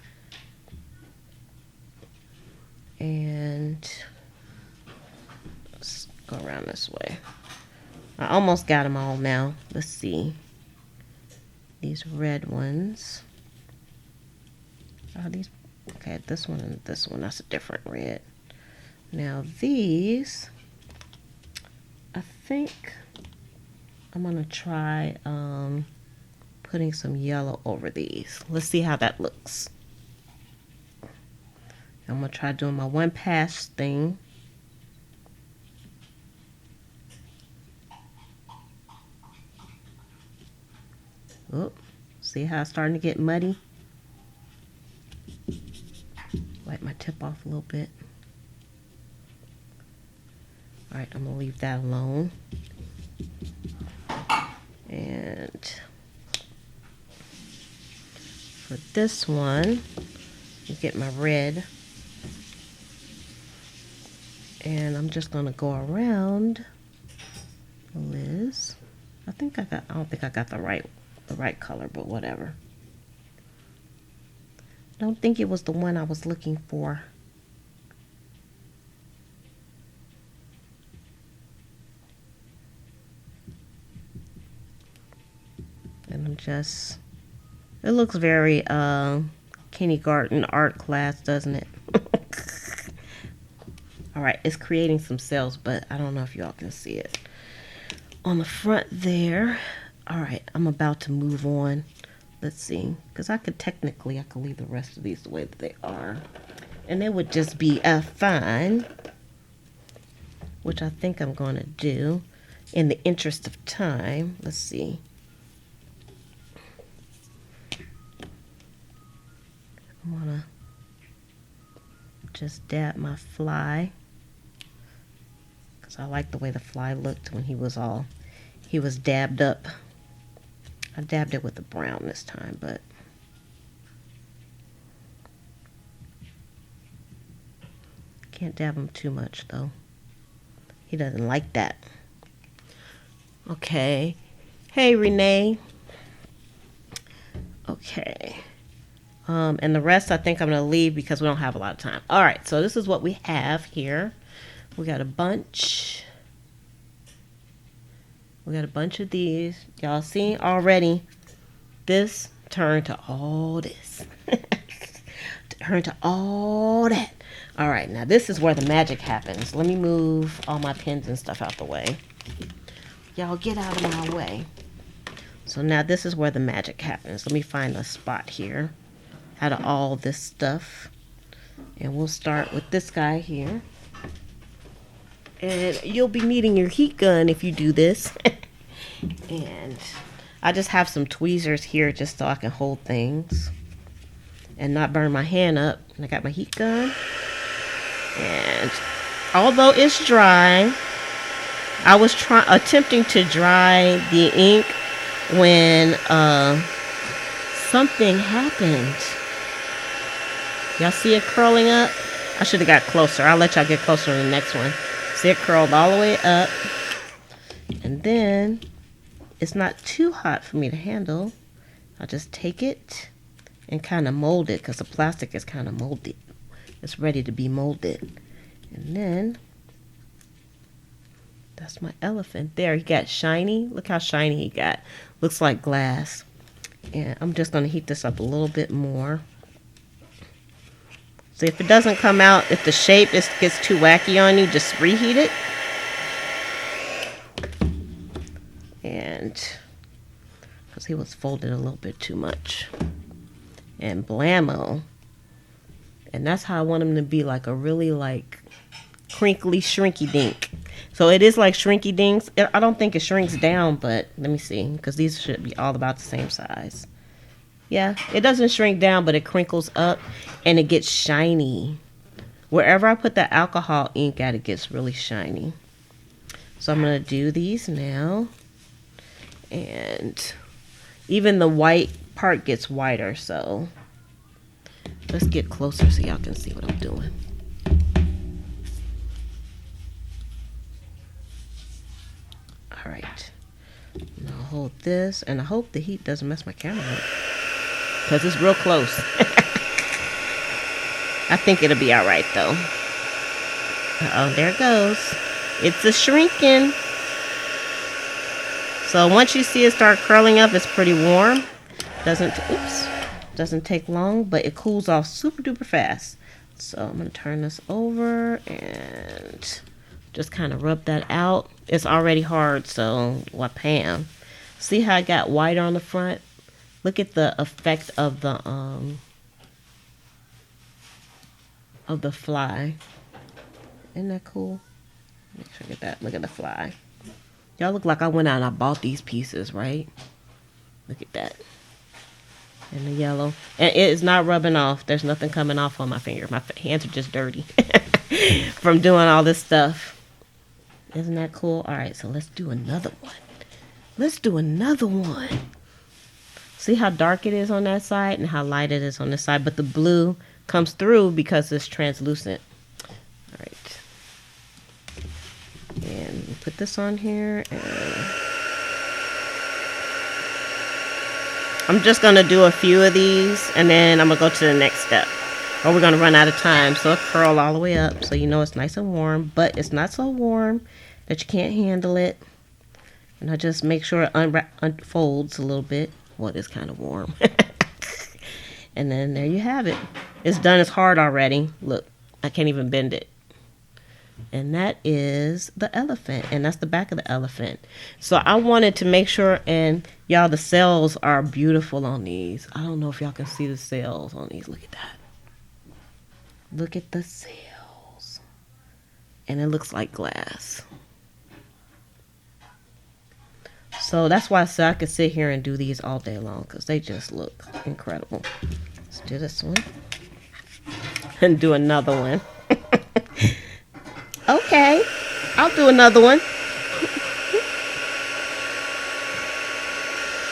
And let's go around this way. I almost got them all now. Let's see. These red ones. Oh, these. Okay, this one and this one. That's a different red. Now these, I think I'm going to try putting some yellow over these. Let's see how that looks. I'm going to try doing my one pass thing. Oh, see how it's starting to get muddy? Wipe my tip off a little bit. Alright, I'm going to leave that alone. And for this one, you get my red. And I'm just going to go around Liz. I don't think I got the right color, but whatever. I don't think it was the one I was looking for. And I'm just, it looks very kindergarten art class, doesn't it? Alright, it's creating some cells, but I don't know if y'all can see it. On the front there. Alright, I'm about to move on. Let's see. Because I could leave the rest of these the way that they are. And they would just be fine. Which I think I'm going to do. In the interest of time. Let's see. I want to just dab my fly. Because I like the way the fly looked when he was dabbed up. I dabbed it with the brown this time, but can't dab him too much though. He doesn't like that. Okay. Hey, Renee. Okay. And the rest I think I'm going to leave because we don't have a lot of time. All right, so this is what we have here. We got a bunch. We got a bunch of these. Y'all see already, this turned to all this. Turned to all that. All right, now this is where the magic happens. Let me move all my pens and stuff out the way. Y'all get out of my way. So now this is where the magic happens. Let me find a spot here out of all this stuff. And we'll start with this guy here. And you'll be needing your heat gun if you do this. And I just have some tweezers here just so I can hold things and not burn my hand up. And I got my heat gun. And although it's dry, I was attempting to dry the ink when something happened. Y'all see it curling up? I should have got closer. I'll let y'all get closer in the next one. See it curled all the way up. And then it's not too hot for me to handle. I'll just take it and kind of mold it because the plastic is kind of molded. It's ready to be molded. And then that's my elephant there. He got shiny. Look how shiny he got. Looks like glass. And I'm just going to heat this up a little bit more. So if it doesn't come out, if the shape gets too wacky on you, just reheat it. And because he was folded a little bit too much. And blammo. And that's how I want him to be, like a really like crinkly shrinky dink. So it is like shrinky dinks. I don't think it shrinks down, but let me see, because these should be all about the same size. Yeah, it doesn't shrink down, but it crinkles up and it gets shiny. Wherever I put the alcohol ink at, it gets really shiny. So I'm going to do these now. And even the white part gets whiter, so let's get closer so y'all can see what I'm doing. All right. Now hold this, and I hope the heat doesn't mess my camera up because it's real close. I think it'll be all right though. Uh-oh, there it goes. It's a shrinking. So once you see it start curling up, it's pretty warm. Doesn't take long, but it cools off super duper fast. So I'm gonna turn this over and just kind of rub that out. It's already hard, so wham. See how I got whiter on the front? Look at the effect of the fly. Isn't that cool? Make sure I get that. Look at the fly. Y'all look like I went out and I bought these pieces, right? Look at that. And the yellow. And it is not rubbing off. There's nothing coming off on my finger. My hands are just dirty from doing all this stuff. Isn't that cool? All right, so let's do another one. Let's do another one. See how dark it is on that side and how light it is on this side, but the blue comes through because it's translucent. All right. And put this on here, and I'm just going to do a few of these, and then I'm going to go to the next step. Or we're going to run out of time. So it curl all the way up, so you know it's nice and warm, but it's not so warm that you can't handle it. And I just make sure it unfolds a little bit. Well, it is kind of warm. And then there you have it. It's done. It's hard already. Look, I can't even bend it. And that is the elephant. And that's the back of the elephant. So I wanted to make sure, and y'all, the cells are beautiful on these. I don't know if y'all can see the cells on these. Look at that. Look at the cells. And it looks like glass. So that's why I said I could sit here and do these all day long, because they just look incredible. Let's do this one. And do another one. Okay, I'll do another one.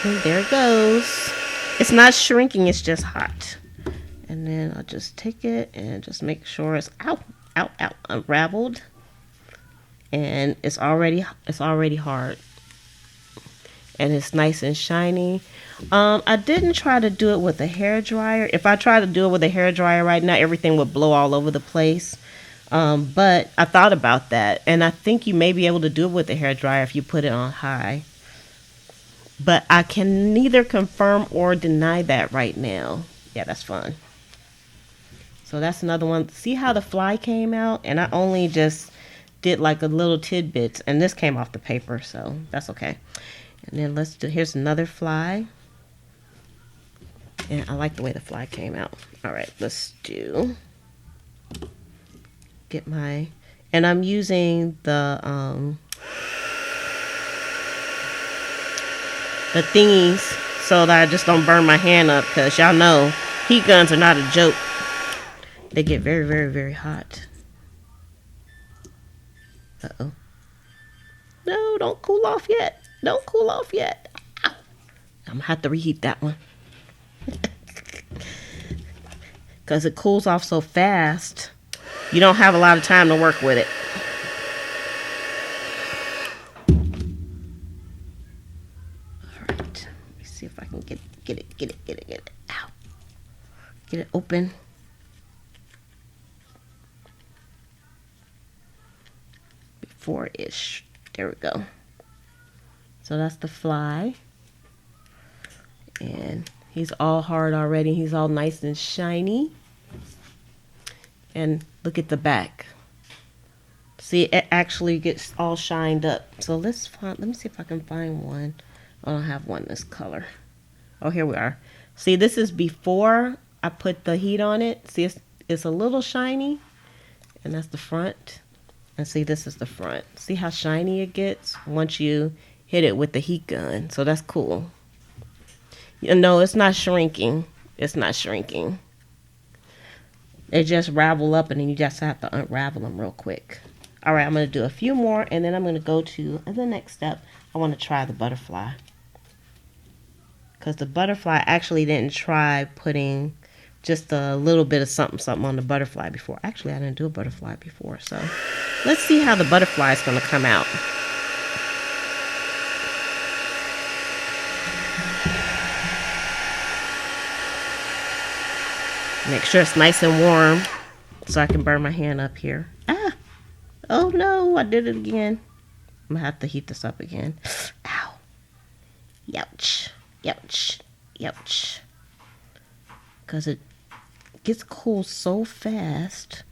And there it goes. It's not shrinking, it's just hot. And then I'll just take it and just make sure it's unraveled. And it's already hard. And it's nice and shiny. I didn't try to do it with a hairdryer. If I tried to do it with a hairdryer right now, everything would blow all over the place. But I thought about that, and I think you may be able to do it with a hairdryer if you put it on high. But I can neither confirm or deny that right now. Yeah, that's fun. So that's another one. See how the fly came out? And I only just did like a little tidbits, and this came off the paper, so that's okay. And then here's another fly. And I like the way the fly came out. All right, let's get my, and I'm using the thingies so that I just don't burn my hand up, because y'all know heat guns are not a joke. They get very, very, very hot. Uh-oh. No, don't cool off yet. Don't cool off yet. Ow. I'm going to have to reheat that one. Because it cools off so fast, you don't have a lot of time to work with it. All right. Let me see if I can get it. Ow. Get it open. Before-ish. There we go. So that's the fly. And he's all hard already. He's all nice and shiny. And look at the back. See, it actually gets all shined up. So let me see if I can find one. I don't have one this color. Oh, here we are. See, this is before I put the heat on it. See, it's a little shiny. And that's the front. And see, this is the front. See how shiny it gets once you hit it with the heat gun. So that's cool. No, it's not shrinking. It's not shrinking. They just ravel up and then you just have to unravel them real quick. All right, I'm going to do a few more and then I'm going to go to the next step. I want to try the butterfly. Because the butterfly, I actually didn't try putting just a little bit of something on the butterfly before. Actually, I didn't do a butterfly before. So let's see how the butterfly is going to come out. Make sure it's nice and warm so I can burn my hand up here. Ah! Oh no, I did it again. I'm gonna have to heat this up again. Ow. Youch. Youch. Youch. Because it gets cool so fast.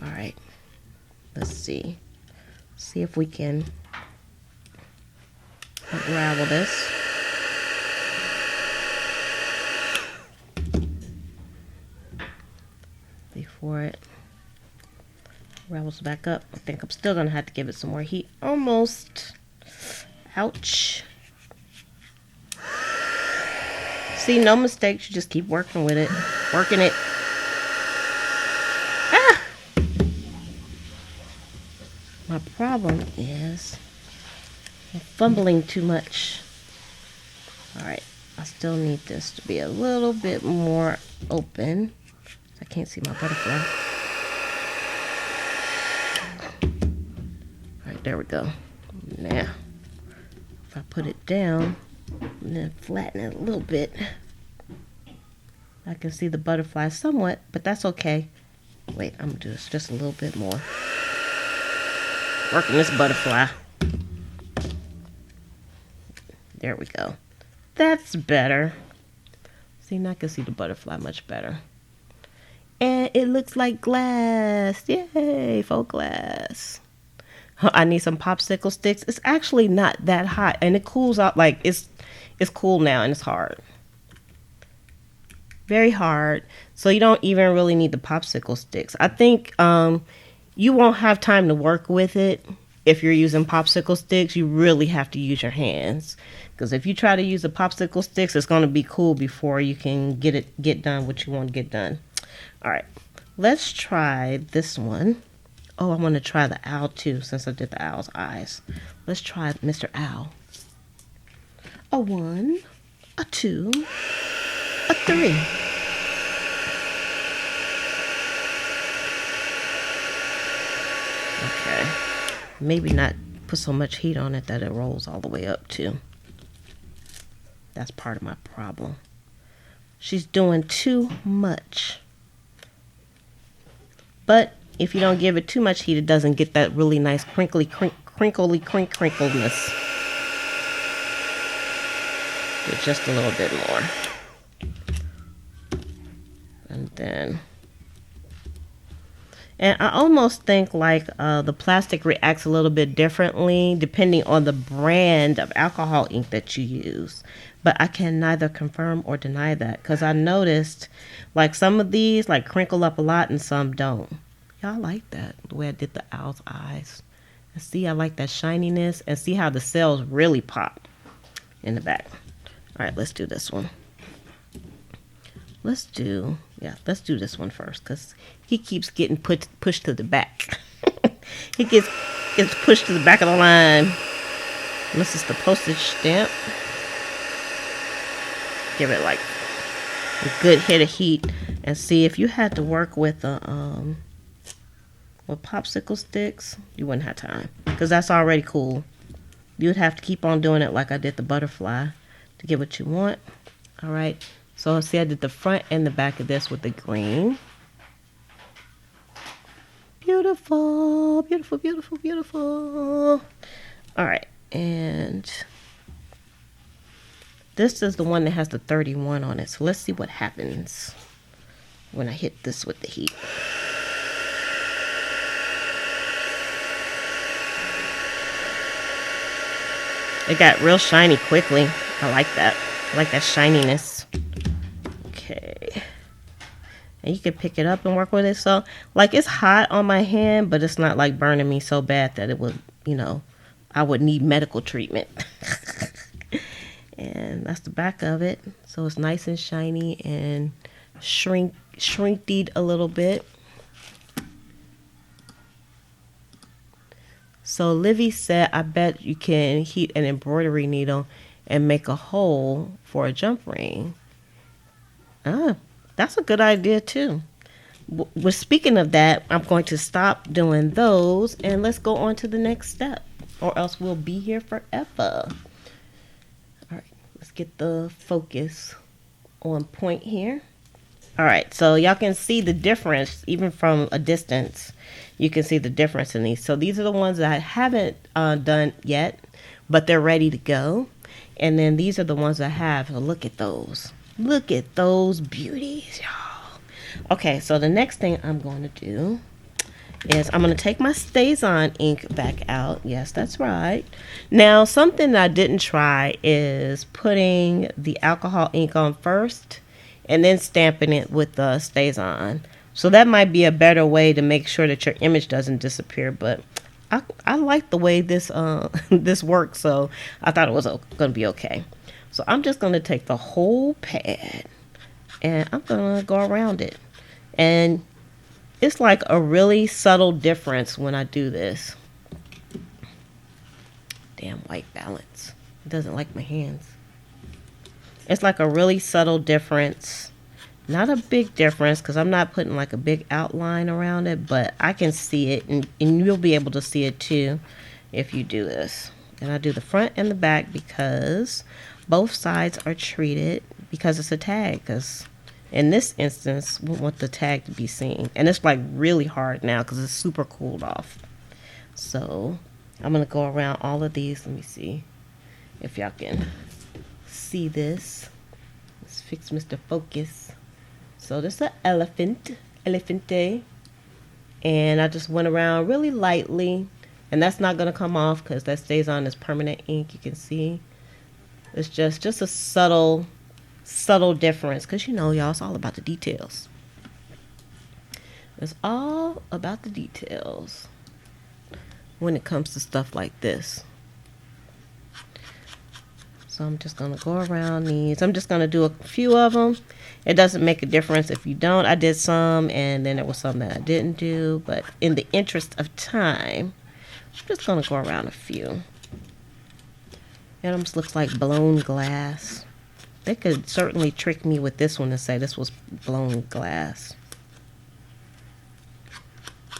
Alright. Let's see. See if we can unravel this. Before it ravels back up. I think I'm still gonna have to give it some more heat. Almost. Ouch. See, no mistakes. You just keep working with it. Working it. Ah! My problem is I'm fumbling too much. Alright. I still need this to be a little bit more open. I can't see my butterfly. Alright, there we go. Now, if I put it down and then flatten it a little bit, I can see the butterfly somewhat, but that's okay. Wait, I'm gonna do this just a little bit more. Working this butterfly. There we go. That's better. See, now I can see the butterfly much better. And it looks like glass. Yay, faux glass. I need some popsicle sticks. It's actually not that hot. And it cools out, like, it's cool now and it's hard. Very hard. So you don't even really need the popsicle sticks. I think you won't have time to work with it if you're using popsicle sticks. You really have to use your hands. Because if you try to use the popsicle sticks, it's going to be cool before you can get done what you want to get done. All right, let's try this one. Oh, I want to try the owl too, since I did the owl's eyes. Let's try Mr. Owl. A 1, a 2, a 3. Okay, maybe not put so much heat on it that it rolls all the way up too. That's part of my problem. She's doing too much. But if you don't give it too much heat, it doesn't get that really nice crinkly crinkleness. Do just a little bit more. And I almost think like the plastic reacts a little bit differently depending on the brand of alcohol ink that you use. But I can neither confirm or deny that, because I noticed like some of these like crinkle up a lot and some don't. Y'all like that, the way I did the owl's eyes. And see, I like that shininess, and see how the cells really pop in the back. All right, let's do this one. Let's do this one first, because he keeps getting pushed to the back. He gets pushed to the back of the line. This is the postage stamp. Give it like a good hit of heat, and see if you had to work with popsicle sticks, you wouldn't have time, because that's already cool. You would have to keep on doing it like I did the butterfly to get what you want. All right, So see, I did the front and the back of this with the green. Beautiful, beautiful, beautiful, beautiful. All right, and this is the one that has the 31 on it. So let's see what happens when I hit this with the heat. It got real shiny quickly. I like that. I like that shininess. Okay. And you can pick it up and work with it. So, like, it's hot on my hand, but it's not like burning me so bad that it would, you know, I would need medical treatment. And that's the back of it. So it's nice and shiny and shrinked a little bit. So Livy said, I bet you can heat an embroidery needle and make a hole for a jump ring. That's a good idea too. Well, speaking of that, I'm going to stop doing those and let's go on to the next step, or else we'll be here forever. All right, let's get the focus on point here. All right, so y'all can see the difference even from a distance. You can see the difference in these. So these are the ones that I haven't done yet, but they're ready to go. And then these are the ones I have. So look at those. Look at those beauties, y'all. Okay, so the next thing I'm going to do is I'm going to take my StazOn ink back out. Yes, that's right. Now, something that I didn't try is putting the alcohol ink on first and then stamping it with the StazOn. So that might be a better way to make sure that your image doesn't disappear. But I like the way this this works, so I thought it was going to be okay. So I'm just going to take the whole pad and I'm going to go around it. And it's like a really subtle difference when I do this. Damn white balance. It doesn't like my hands. It's like a really subtle difference. Not a big difference because I'm not putting like a big outline around it, but I can see it, and you'll be able to see it too if you do this. And I do the front and the back because both sides are treated because it's a tag, because in this instance we want the tag to be seen, and it's like really hard now because it's super cooled off. So I'm gonna go around all of these. Let me see if y'all can see this. Let's fix Mr. Focus. So this is an elephante, and I just went around really lightly, and that's not gonna come off because that stays on as permanent ink. You can see it's just a subtle difference, because you know, y'all, it's all about the details. It's all about the details when it comes to stuff like this. So I'm just going to go around these. I'm just going to do a few of them. It doesn't make a difference if you don't. I did some, and then there was some that I didn't do. But in the interest of time, I'm just going to go around a few. It almost looks like blown glass. They could certainly trick me with this one and say this was blown glass.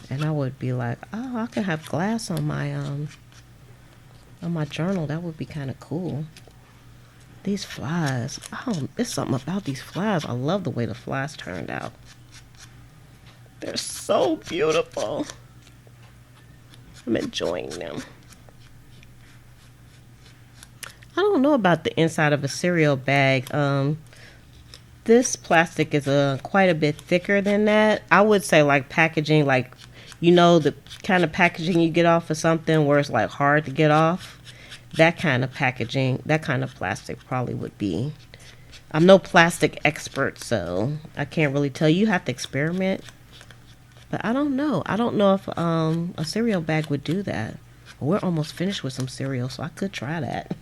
And I would be like, oh, I can have glass on my journal. That would be kind of cool. These flies, oh, there's something about these flies. I love the way the flies turned out. They're so beautiful. I'm enjoying them. I don't know about the inside of a cereal bag. This plastic is quite a bit thicker than that. I would say like packaging, like, you know, the kind of packaging you get off of something where it's like hard to get off. That kind of packaging, that kind of plastic probably would be. I'm no plastic expert, so I can't really tell you. You have to experiment. But I don't know. I don't know if a cereal bag would do that. We're almost finished with some cereal, so I could try that.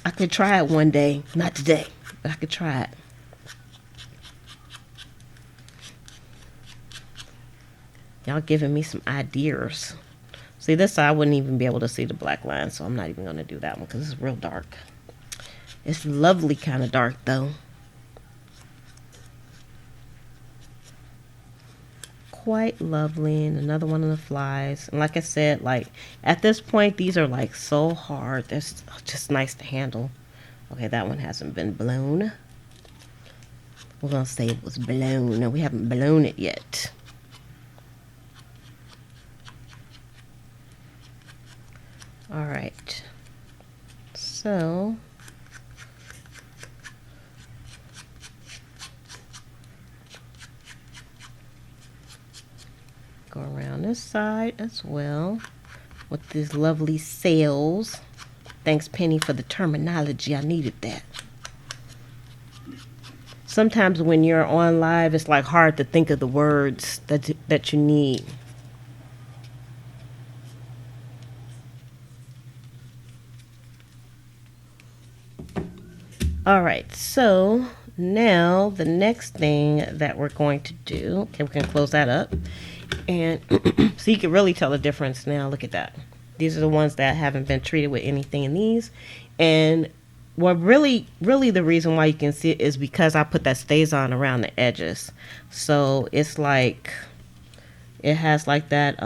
I could try it one day. Not today, but I could try it. Y'all giving me some ideas. See, this side I wouldn't even be able to see the black line, so I'm not even going to do that one because it's real dark. It's lovely kind of dark, though. Quite lovely. And another one of the flies. And like I said, like, at this point, these are like so hard. They're just nice to handle. Okay, that one hasn't been blown. We're going to say it was blown. No, we haven't blown it yet. All right. So go around this side as well with these lovely sails. Thanks, Penny, for the terminology. I needed that. Sometimes when you're on live, it's like hard to think of the words that you need. All right, so now the next thing that we're going to do, okay, we can close that up. And so you can really tell the difference now. Look at that. These are the ones that haven't been treated with anything in these. And what really the reason why you can see it is because I put that StazOn around the edges. So it's like, it has like that,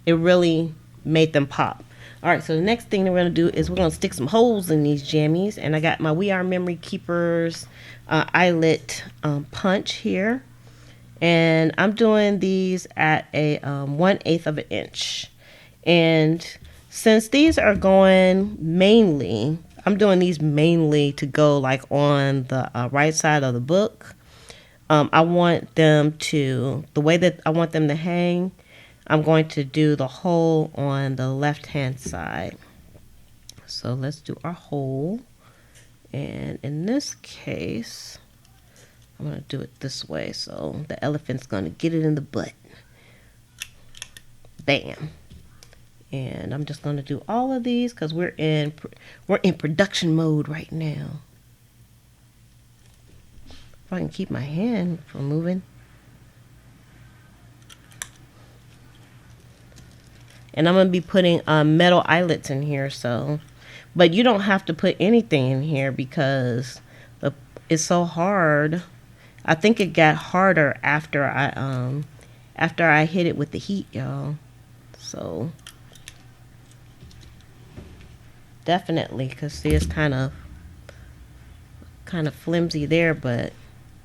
it really made them pop. All right, so the next thing that we're going to do is we're going to stick some holes in these jammies. And I got my We Are Memory Keepers eyelet punch here. And I'm doing these at a 1/8 of an inch. And since these are going mainly, I'm doing these mainly to go like on the right side of the book. I want them to, the way that I want them to hang, I'm going to do the hole on the left hand side. So let's do our hole. And in this case, I'm going to do it this way. So the elephant's going to get it in the butt. Bam. And I'm just going to do all of these because we're in production mode right now. If I can keep my hand from moving. And I'm going to be putting metal eyelets in here. So, but you don't have to put anything in here because it's so hard. I think it got harder after I hit it with the heat, y'all. So definitely, because see, it's kind of flimsy there, but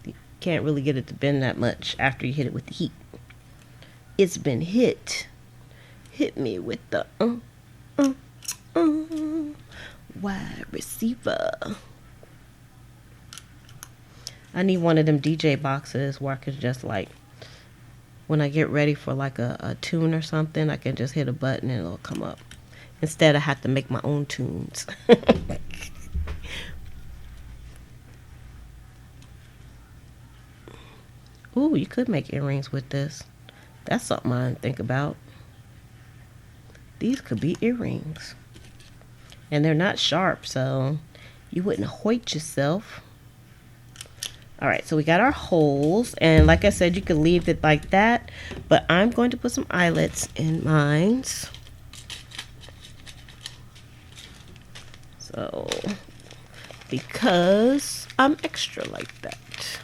you can't really get it to bend that much after you hit it with the heat. It's been hit. Hit me with the wide receiver. I need one of them DJ boxes where I could just like, when I get ready for like a tune or something, I can just hit a button and it'll come up. Instead, I have to make my own tunes. Ooh, you could make earrings with this. That's something I didn't think about. These could be earrings. And they're not sharp, so you wouldn't hoit yourself. All right, so we got our holes. And like I said, you could leave it like that. But I'm going to put some eyelets in mine. So, because I'm extra like that.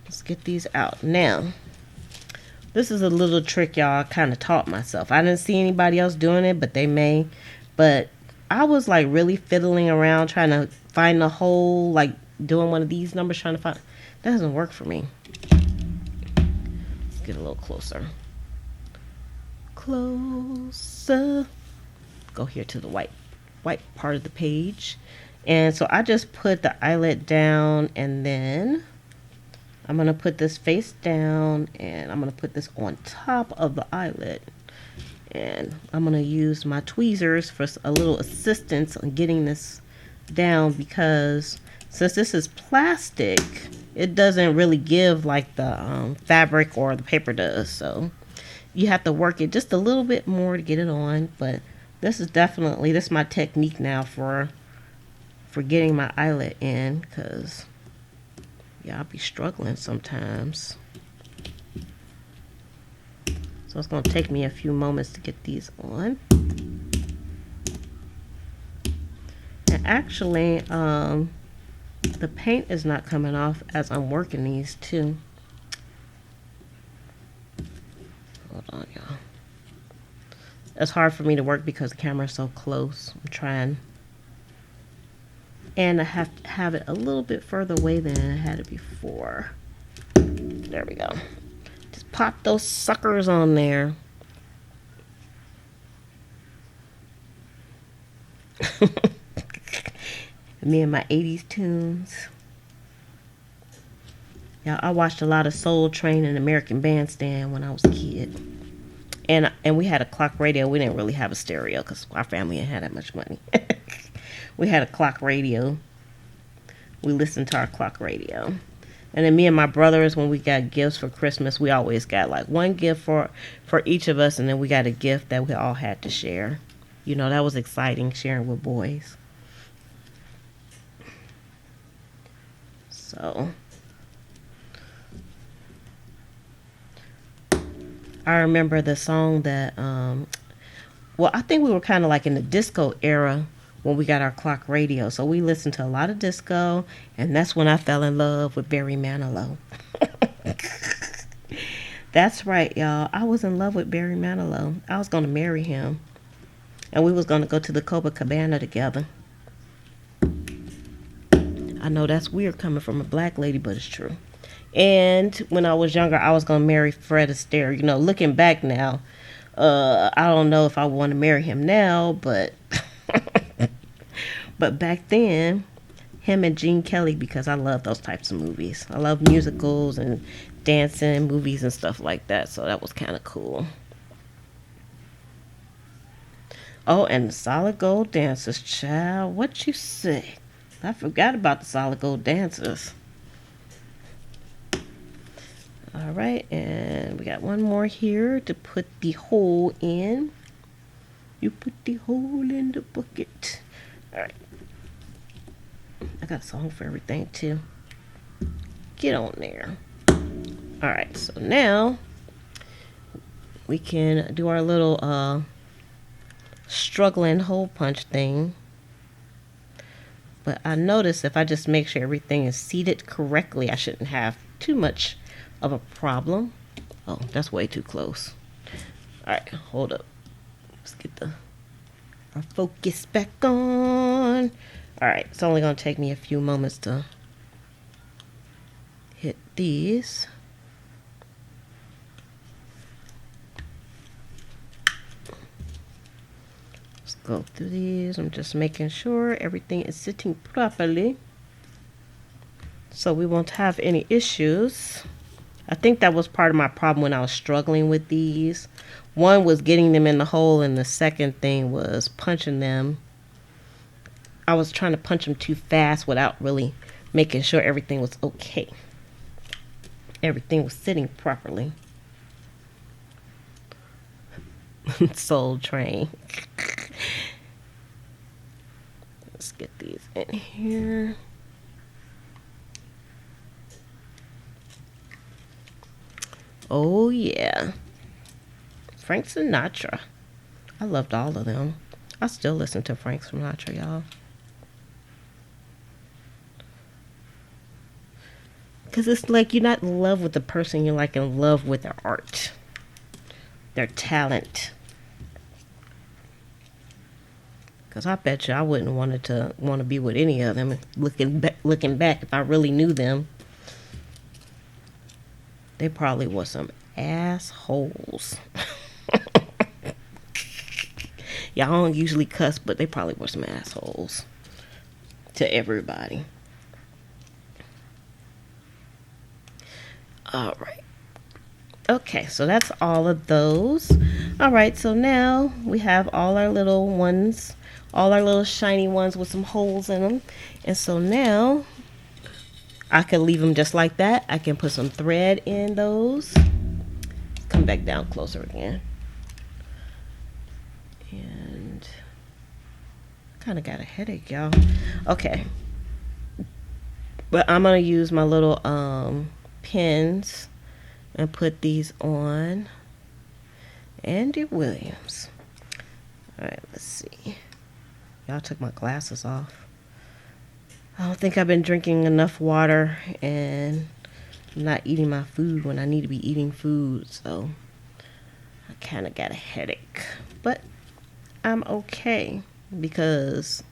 Let's get these out. Now, this is a little trick y'all kind of taught myself. I didn't see anybody else doing it, but they may. But I was like really fiddling around trying to find the hole, like doing one of these numbers, trying to find. That doesn't work for me. Let's get a little closer. Closer. Go here to the white part of the page. And so I just put the eyelet down, and then I'm going to put this face down, and I'm going to put this on top of the eyelet. And I'm going to use my tweezers for a little assistance on getting this down, because since this is plastic, it doesn't really give like the fabric or the paper does. So you have to work it just a little bit more to get it on. But this is my technique now for getting my eyelet in, because yeah, I'll be struggling sometimes. So it's going to take me a few moments to get these on. And actually, the paint is not coming off as I'm working these too. Hold on, y'all. It's hard for me to work because the camera's so close. I'm trying. And I have to have it a little bit further away than I had it before. There we go. Just pop those suckers on there. Me and my 80s tunes. Yeah, I watched a lot of Soul Train and American Bandstand when I was a kid. And we had a clock radio. We didn't really have a stereo because our family didn't have that much money. We had a clock radio. We listened to our clock radio. And then me and my brothers, when we got gifts for Christmas, we always got like one gift for each of us, and then we got a gift that we all had to share. You know, that was exciting, sharing with boys. So I remember the song that, well, I think we were kind of like in the disco era when we got our clock radio. So we listened to a lot of disco, and that's when I fell in love with Barry Manilow. That's right, y'all. I was in love with Barry Manilow. I was going to marry him, and we was going to go to the Copacabana together. I know that's weird coming from a black lady, but it's true. And when I was younger, I was going to marry Fred Astaire. You know, looking back now, I don't know if I want to marry him now, but but back then, him and Gene Kelly, because I love those types of movies. I love musicals and dancing movies and stuff like that, so that was kind of cool. Oh, and the Solid Gold Dancers, child, what you say? I forgot about the Solid Gold Dancers. All right, and we got one more here to put the hole in. You put the hole in the bucket. All right. I got a song for everything, too. Get on there. All right, so now we can do our little struggling hole punch thing. But I noticed if I just make sure everything is seated correctly, I shouldn't have too much of a problem. Oh, that's way too close. All right, hold up. Let's get our focus back on. All right, it's only going to take me a few moments to hit these. Let's go through these. I'm just making sure everything is sitting properly, so we won't have any issues. I think that was part of my problem when I was struggling with these. One was getting them in the hole, and the second thing was punching them. I was trying to punch them too fast without really making sure everything was okay. Everything was sitting properly. Soul Train. Let's get these in here. Oh, yeah. Frank Sinatra. I loved all of them. I still listen to Frank Sinatra, y'all. Because it's like you're not in love with the person, you're like in love with their art, their talent. Because I bet you I wouldn't want to be with any of them. Looking back, if I really knew them, they probably were some assholes. Y'all don't usually cuss, but they probably were some assholes to everybody. All right. Okay, so that's all of those. All right, so now we have all our little ones, all our little shiny ones with some holes in them. And so now I can leave them just like that. I can put some thread in those. Come back down closer again. And kind of got a headache, y'all. Okay. But I'm going to use my little pins and put these on. Andy Williams. All right, let's see. Y'all took my glasses off. I don't think I've been drinking enough water and not eating my food when I need to be eating food, so I kind of got a headache. But I'm okay because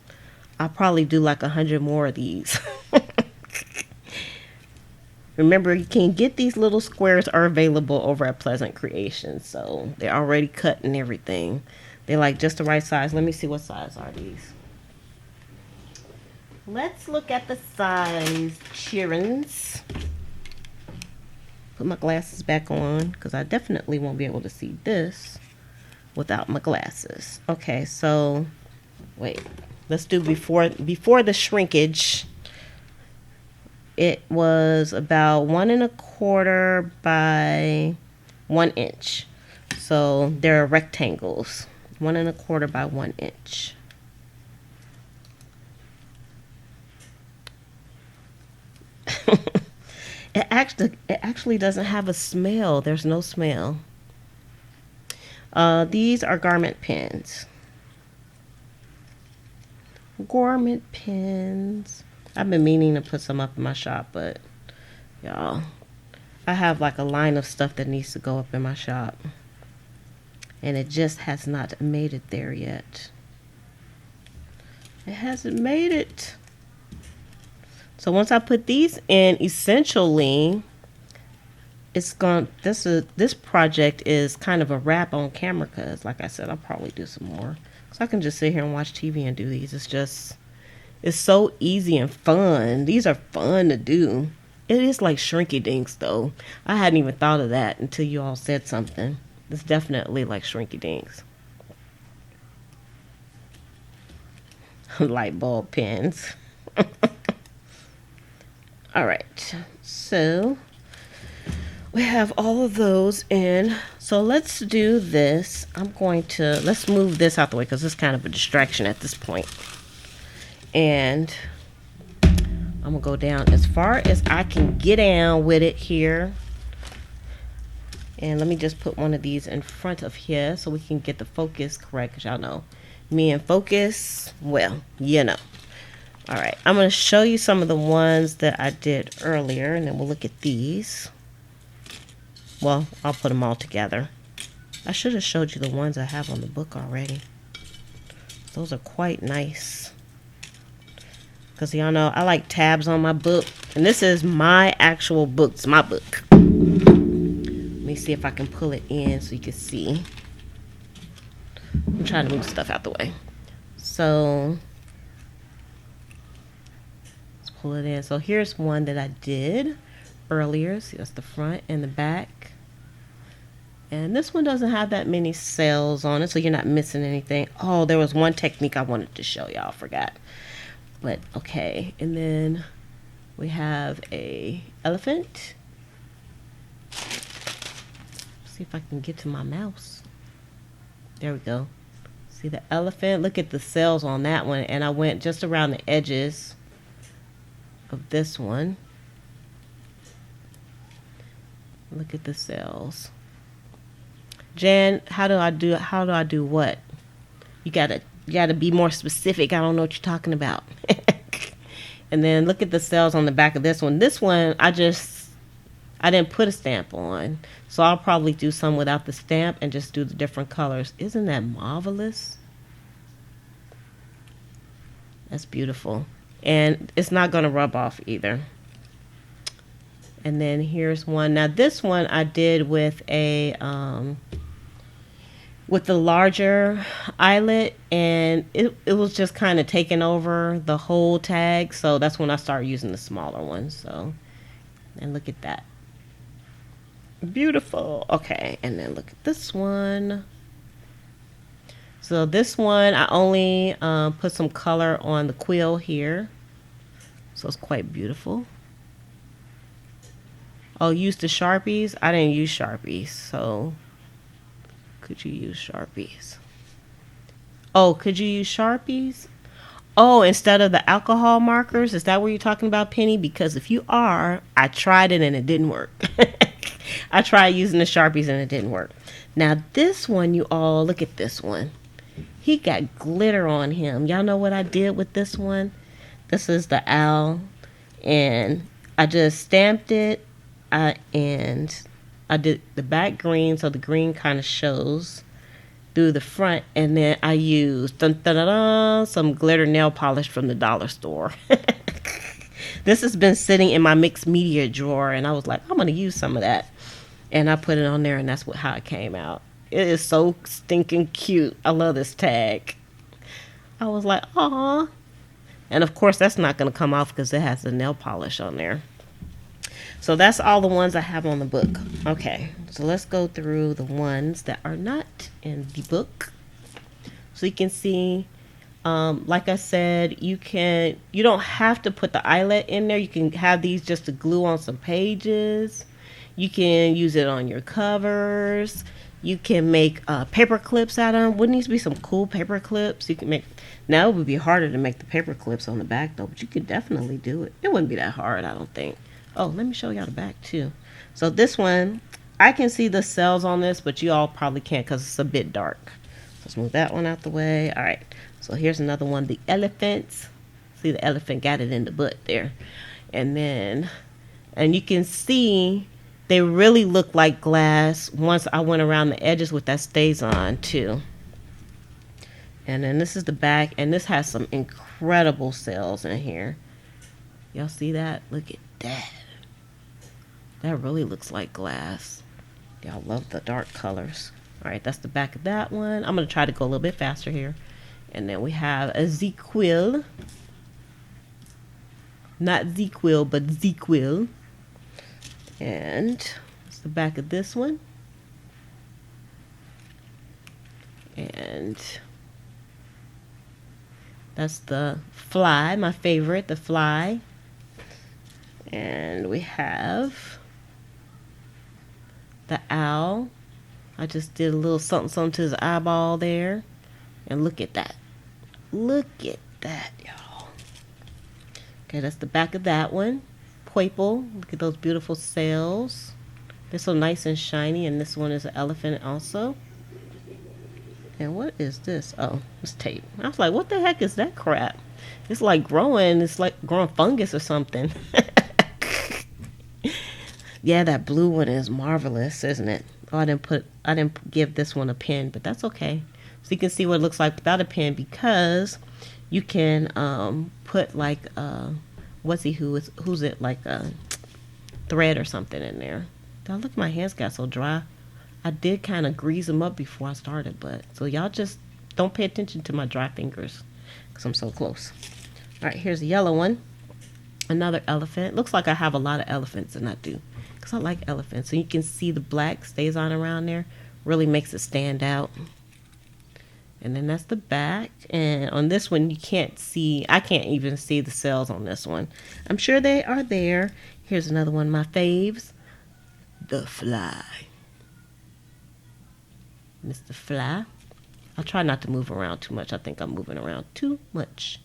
I'll probably do like 100 more of these. Remember, you can get these little squares are available over at Pleasant Creations. So they're already cut and everything. They're like just the right size. Let me see, what size are these. Let's look at the size, Cheerins. Put my glasses back on because I definitely won't be able to see this without my glasses. Okay, so wait. Let's do before the shrinkage. It was about 1¼ by 1 inch. So they're rectangles. 1¼ by 1 inch. It actually doesn't have a smell. There's no smell. These are garment pins. Garment pins. I've been meaning to put some up in my shop, but y'all, I have like a line of stuff that needs to go up in my shop, and it just has not made it there yet. It hasn't made it. So once I put these in, essentially, it's gone. This project is kind of a wrap on camera, because like I said, I'll probably do some more. So I can just sit here and watch TV and do these. It's so easy and fun. These are fun to do. It is like shrinky dinks though. I hadn't even thought of that until you all said something. It's definitely like shrinky dinks. Light bulb pins. All right, so we have all of those in. So let's do this. Let's move this out the way because it's kind of a distraction at this point. And I'm gonna go down as far as I can get down with it here. And let me just put one of these in front of here so we can get the focus correct, because y'all know me and focus, well, you know. All right, I'm going to show you some of the ones that I did earlier, and then we'll look at these. Well, I'll put them all together. I should have showed you the ones I have on the book already. Those are quite nice. Because y'all know I like tabs on my book, and this is my actual book. It's my book. Let me see if I can pull it in so you can see. I'm trying to move stuff out the way. So pull it in. So here's one that I did earlier. See, that's the front and the back. And this one doesn't have that many cells on it, so you're not missing anything. Oh, there was one technique I wanted to show y'all. Forgot. But okay. And then we have a elephant. See if I can get to my mouse. There we go. See the elephant? Look at the cells on that one. And I went just around the edges of this one. Look at the cells. Jan, how do I do what? You gotta be more specific. I don't know what you're talking about. And then look at the cells on the back of this one. This one I didn't put a stamp on, so I'll probably do some without the stamp and just do the different colors. Isn't that marvelous? That's beautiful. And it's not going to rub off either. And then here's one. Now this one I did with a with the larger eyelet, and it was just kind of taking over the whole tag. So that's when I started using the smaller one. So, and look at that. Beautiful. Okay, and then look at this one. So this one I only put some color on the quill here. So it's quite beautiful. Oh, use the Sharpies? I didn't use Sharpies, so could you use Sharpies? Oh, could you use Sharpies? Oh, instead of the alcohol markers? Is that what you're talking about, Penny? Because if you are, I tried it and it didn't work. I tried using the Sharpies and it didn't work. Now this one, you all, look at this one. He got glitter on him. Y'all know what I did with this one? This is the owl, and I just stamped it, and I did the back green, so the green kind of shows, through the front, and then I used some glitter nail polish from the dollar store. This has been sitting in my mixed media drawer, and I was like, I'm gonna use some of that, and I put it on there, and that's how it came out. It is so stinking cute. I love this tag. I was like, aw. And of course, that's not gonna come off because it has the nail polish on there. So that's all the ones I have on the book. Okay, so let's go through the ones that are not in the book. So you can see, like I said, you don't have to put the eyelet in there. You can have these just to glue on some pages. You can use it on your covers. You can make paper clips out of them. Wouldn't these be some cool paper clips? You can make. Now it would be harder to make the paper clips on the back though, but you could definitely do it. It wouldn't be that hard, I don't think. Oh, let me show y'all the back too. So this one, I can see the cells on this, but you all probably can't because it's a bit dark. Let's move that one out the way. All right. So here's another one, the elephants. See, the elephant got it in the butt there. And you can see they really look like glass once I went around the edges with that StazOn too. And then this is the back, and this has some incredible cells in here. Y'all see that? Look at that. That really looks like glass. Y'all love the dark colors. All right, that's the back of that one. I'm going to try to go a little bit faster here. And then we have a Z-Quill. Not Z-Quill, but Z-Quill. And that's the back of this one. And that's the fly, my favorite, the fly. And we have the owl. I just did a little something to his eyeball there. And look at that. Look at that, y'all. Okay, that's the back of that one. Purple. Look at those beautiful cells. They're so nice and shiny. And this one is an elephant also. And what is this? Oh, it's tape. I was like, what the heck is that crap? It's like growing. It's like growing fungus or something. Yeah, that blue one is marvelous, isn't it? Oh, I didn't give this one a pen, but that's okay. So you can see what it looks like without a pen, because you can put like who's it, like a thread or something in there. Look, my hands got so dry. I did kind of grease them up before I started, but so y'all just don't pay attention to my dry fingers because I'm so close. All right, here's a yellow one. Another elephant. Looks like I have a lot of elephants, and I do, because I like elephants. So you can see the black StazOn around there. Really makes it stand out. And then that's the back. And on this one, you can't see. I can't even see the cells on this one. I'm sure they are there. Here's another one of my faves. The fly. Mr. Fly. I'll try not to move around too much. I think I'm moving around too much.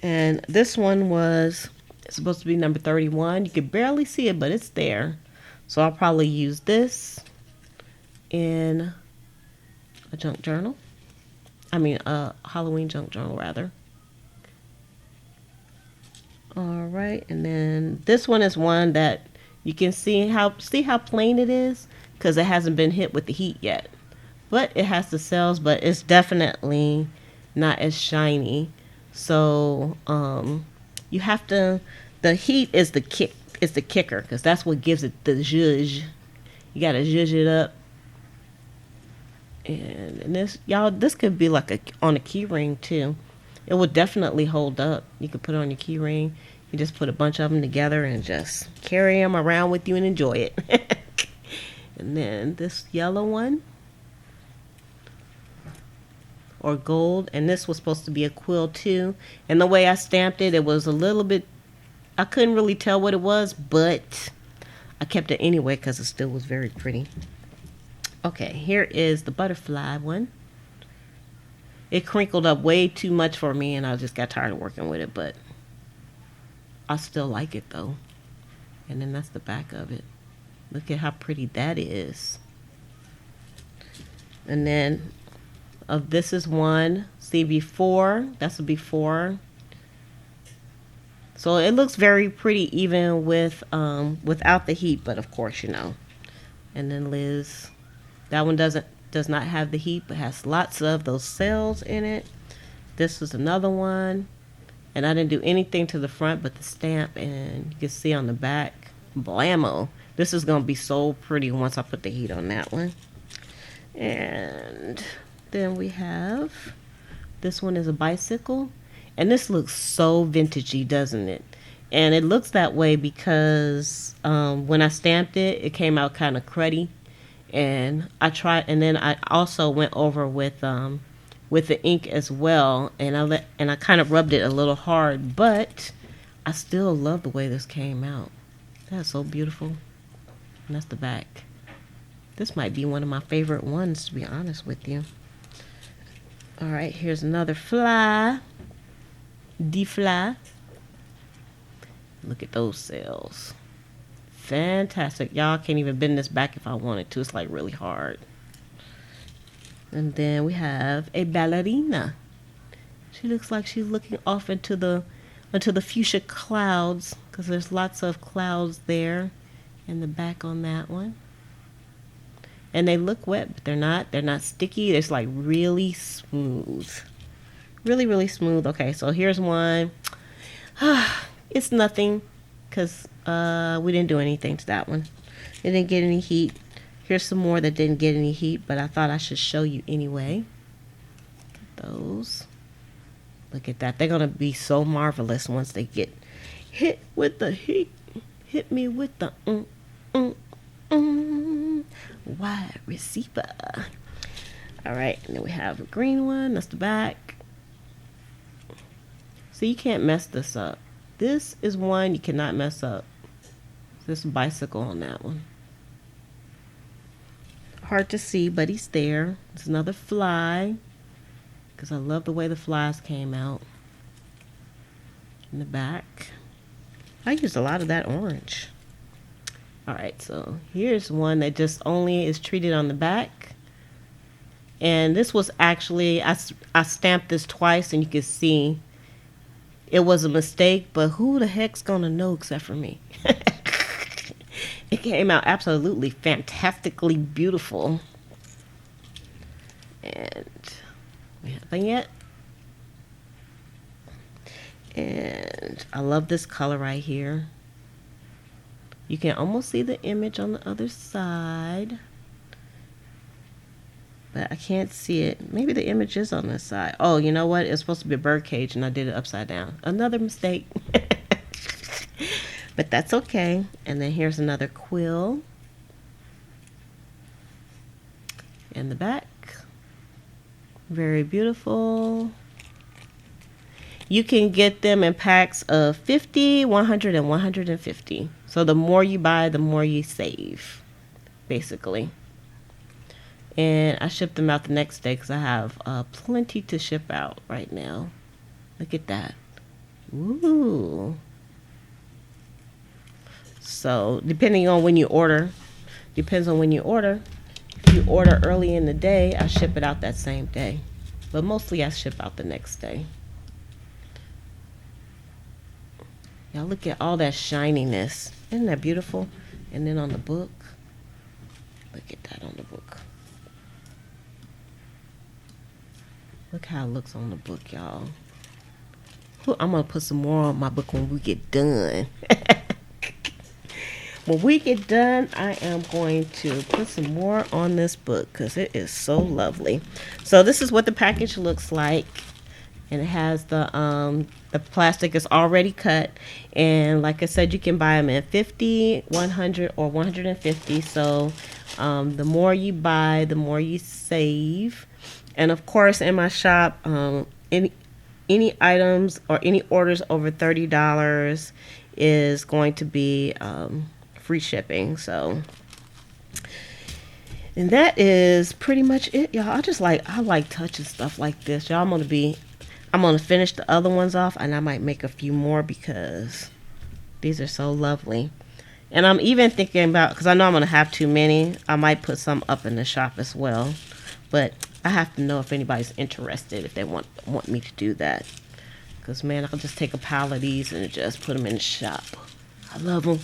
And this one was supposed to be number 31. You can barely see it, but it's there. So I'll probably use this in a junk journal. I mean, a Halloween junk journal, rather. All right, and then this one is one that you can see how plain it is, because it hasn't been hit with the heat yet. But it has the cells, but it's definitely not as shiny. So you have to. The heat is the kicker, because that's what gives it the zhuzh. You gotta zhuzh it up. And this could be like on a key ring too. It would definitely hold up. You could put it on your key ring. You just put a bunch of them together and just carry them around with you and enjoy it. And then this yellow one, or gold, and this was supposed to be a quill too. And the way I stamped it, it was a little bit, I couldn't really tell what it was, but I kept it anyway because it still was very pretty. Okay, here is the butterfly one. It crinkled up way too much for me, and I just got tired of working with it, but I still like it though. And then that's the back of it. Look at how pretty that is. And then this is one. See, before, that's a before. So it looks very pretty even with without the heat, but of course, you know. And then Liz, that one doesn't, does not have the heat, but has lots of those cells in it. This is another one. And I didn't do anything to the front but the stamp, and you can see on the back, blammo. This is going to be so pretty once I put the heat on that one. And then we have, this one is a bicycle. And this looks so vintagey, doesn't it? And it looks that way because when I stamped it, it came out kind of cruddy. And then I also went over with the ink as well, and I kind of rubbed it a little hard, but I still love the way this came out. That's so beautiful. And that's the back. This might be one of my favorite ones, to be honest with you. All right, here's another fly. The fly. Look at those cells. Fantastic. Y'all can't even bend this back if I wanted to. It's like really hard. And then we have a ballerina. She looks like she's looking off into the fuchsia clouds, because there's lots of clouds there in the back on that one. And they look wet, but they're not. They're not sticky. It's like really smooth. Really, really smooth. Okay, so here's one. It's nothing, because we didn't do anything to that one. It didn't get any heat. Here's some more that didn't get any heat, but I thought I should show you anyway. Those. Look at that. They're going to be so marvelous once they get hit with the heat. Hit me with the wide receiver. All right, and then we have a green one. That's the back. So you can't mess this up. This is one you cannot mess up. This bicycle on that one. Hard to see, but he's there. It's another fly, because I love the way the flies came out in the back. I used a lot of that orange. All right, so here's one that just only is treated on the back. And this was actually, I stamped this twice, and you can see it was a mistake, but who the heck's gonna know except for me? It came out absolutely fantastically beautiful. And we haven't yet. And I love this color right here. You can almost see the image on the other side, but I can't see it. Maybe the image is on this side. Oh, you know what? It's supposed to be a bird cage, and I did it upside down. Another mistake. But that's okay. And then here's another quill. And the back. Very beautiful. You can get them in packs of 50, 100, and 150. So the more you buy, the more you save, basically. And I ship them out the next day because I have plenty to ship out right now. Look at that. Ooh. So depending on when you order, depends on when you order. If you order early in the day, I ship it out that same day. But mostly I ship out the next day. Y'all look at all that shininess. Isn't that beautiful? And then on the book, look at that on the book. Look how it looks on the book, y'all. I'm going to put some more on my book when we get done. When we get done, I am going to put some more on this book because it is so lovely. So this is what the package looks like. And it has the plastic is already cut. And like I said, you can buy them in 50, 100, or 150. So the more you buy, the more you save. And of course, in my shop, any items or any orders over $30 is going to be free shipping. So, and that is pretty much it, y'all. I like touching stuff like this, y'all. I'm gonna finish the other ones off, and I might make a few more because these are so lovely. And I'm even thinking about, because I know I'm gonna have too many, I might put some up in the shop as well. But I have to know if anybody's interested, if they want me to do that. Because, man, I'll just take a pile of these and just put them in the shop. I love them.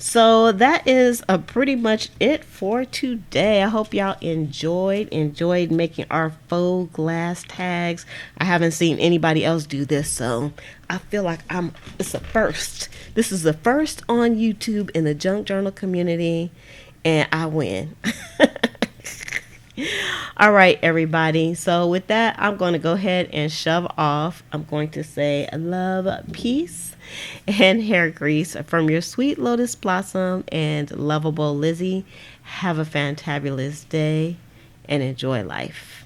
So that is pretty much it for today. I hope y'all enjoyed making our faux glass tags. I haven't seen anybody else do this, so I feel like it's a first. This is the first on YouTube in the Junk Journal community, and I win. All right, everybody. So with that, I'm going to go ahead and shove off. I'm going to say love, peace, and hair grease from your sweet lotus blossom and lovable Lizzie. Have a fantabulous day and enjoy life.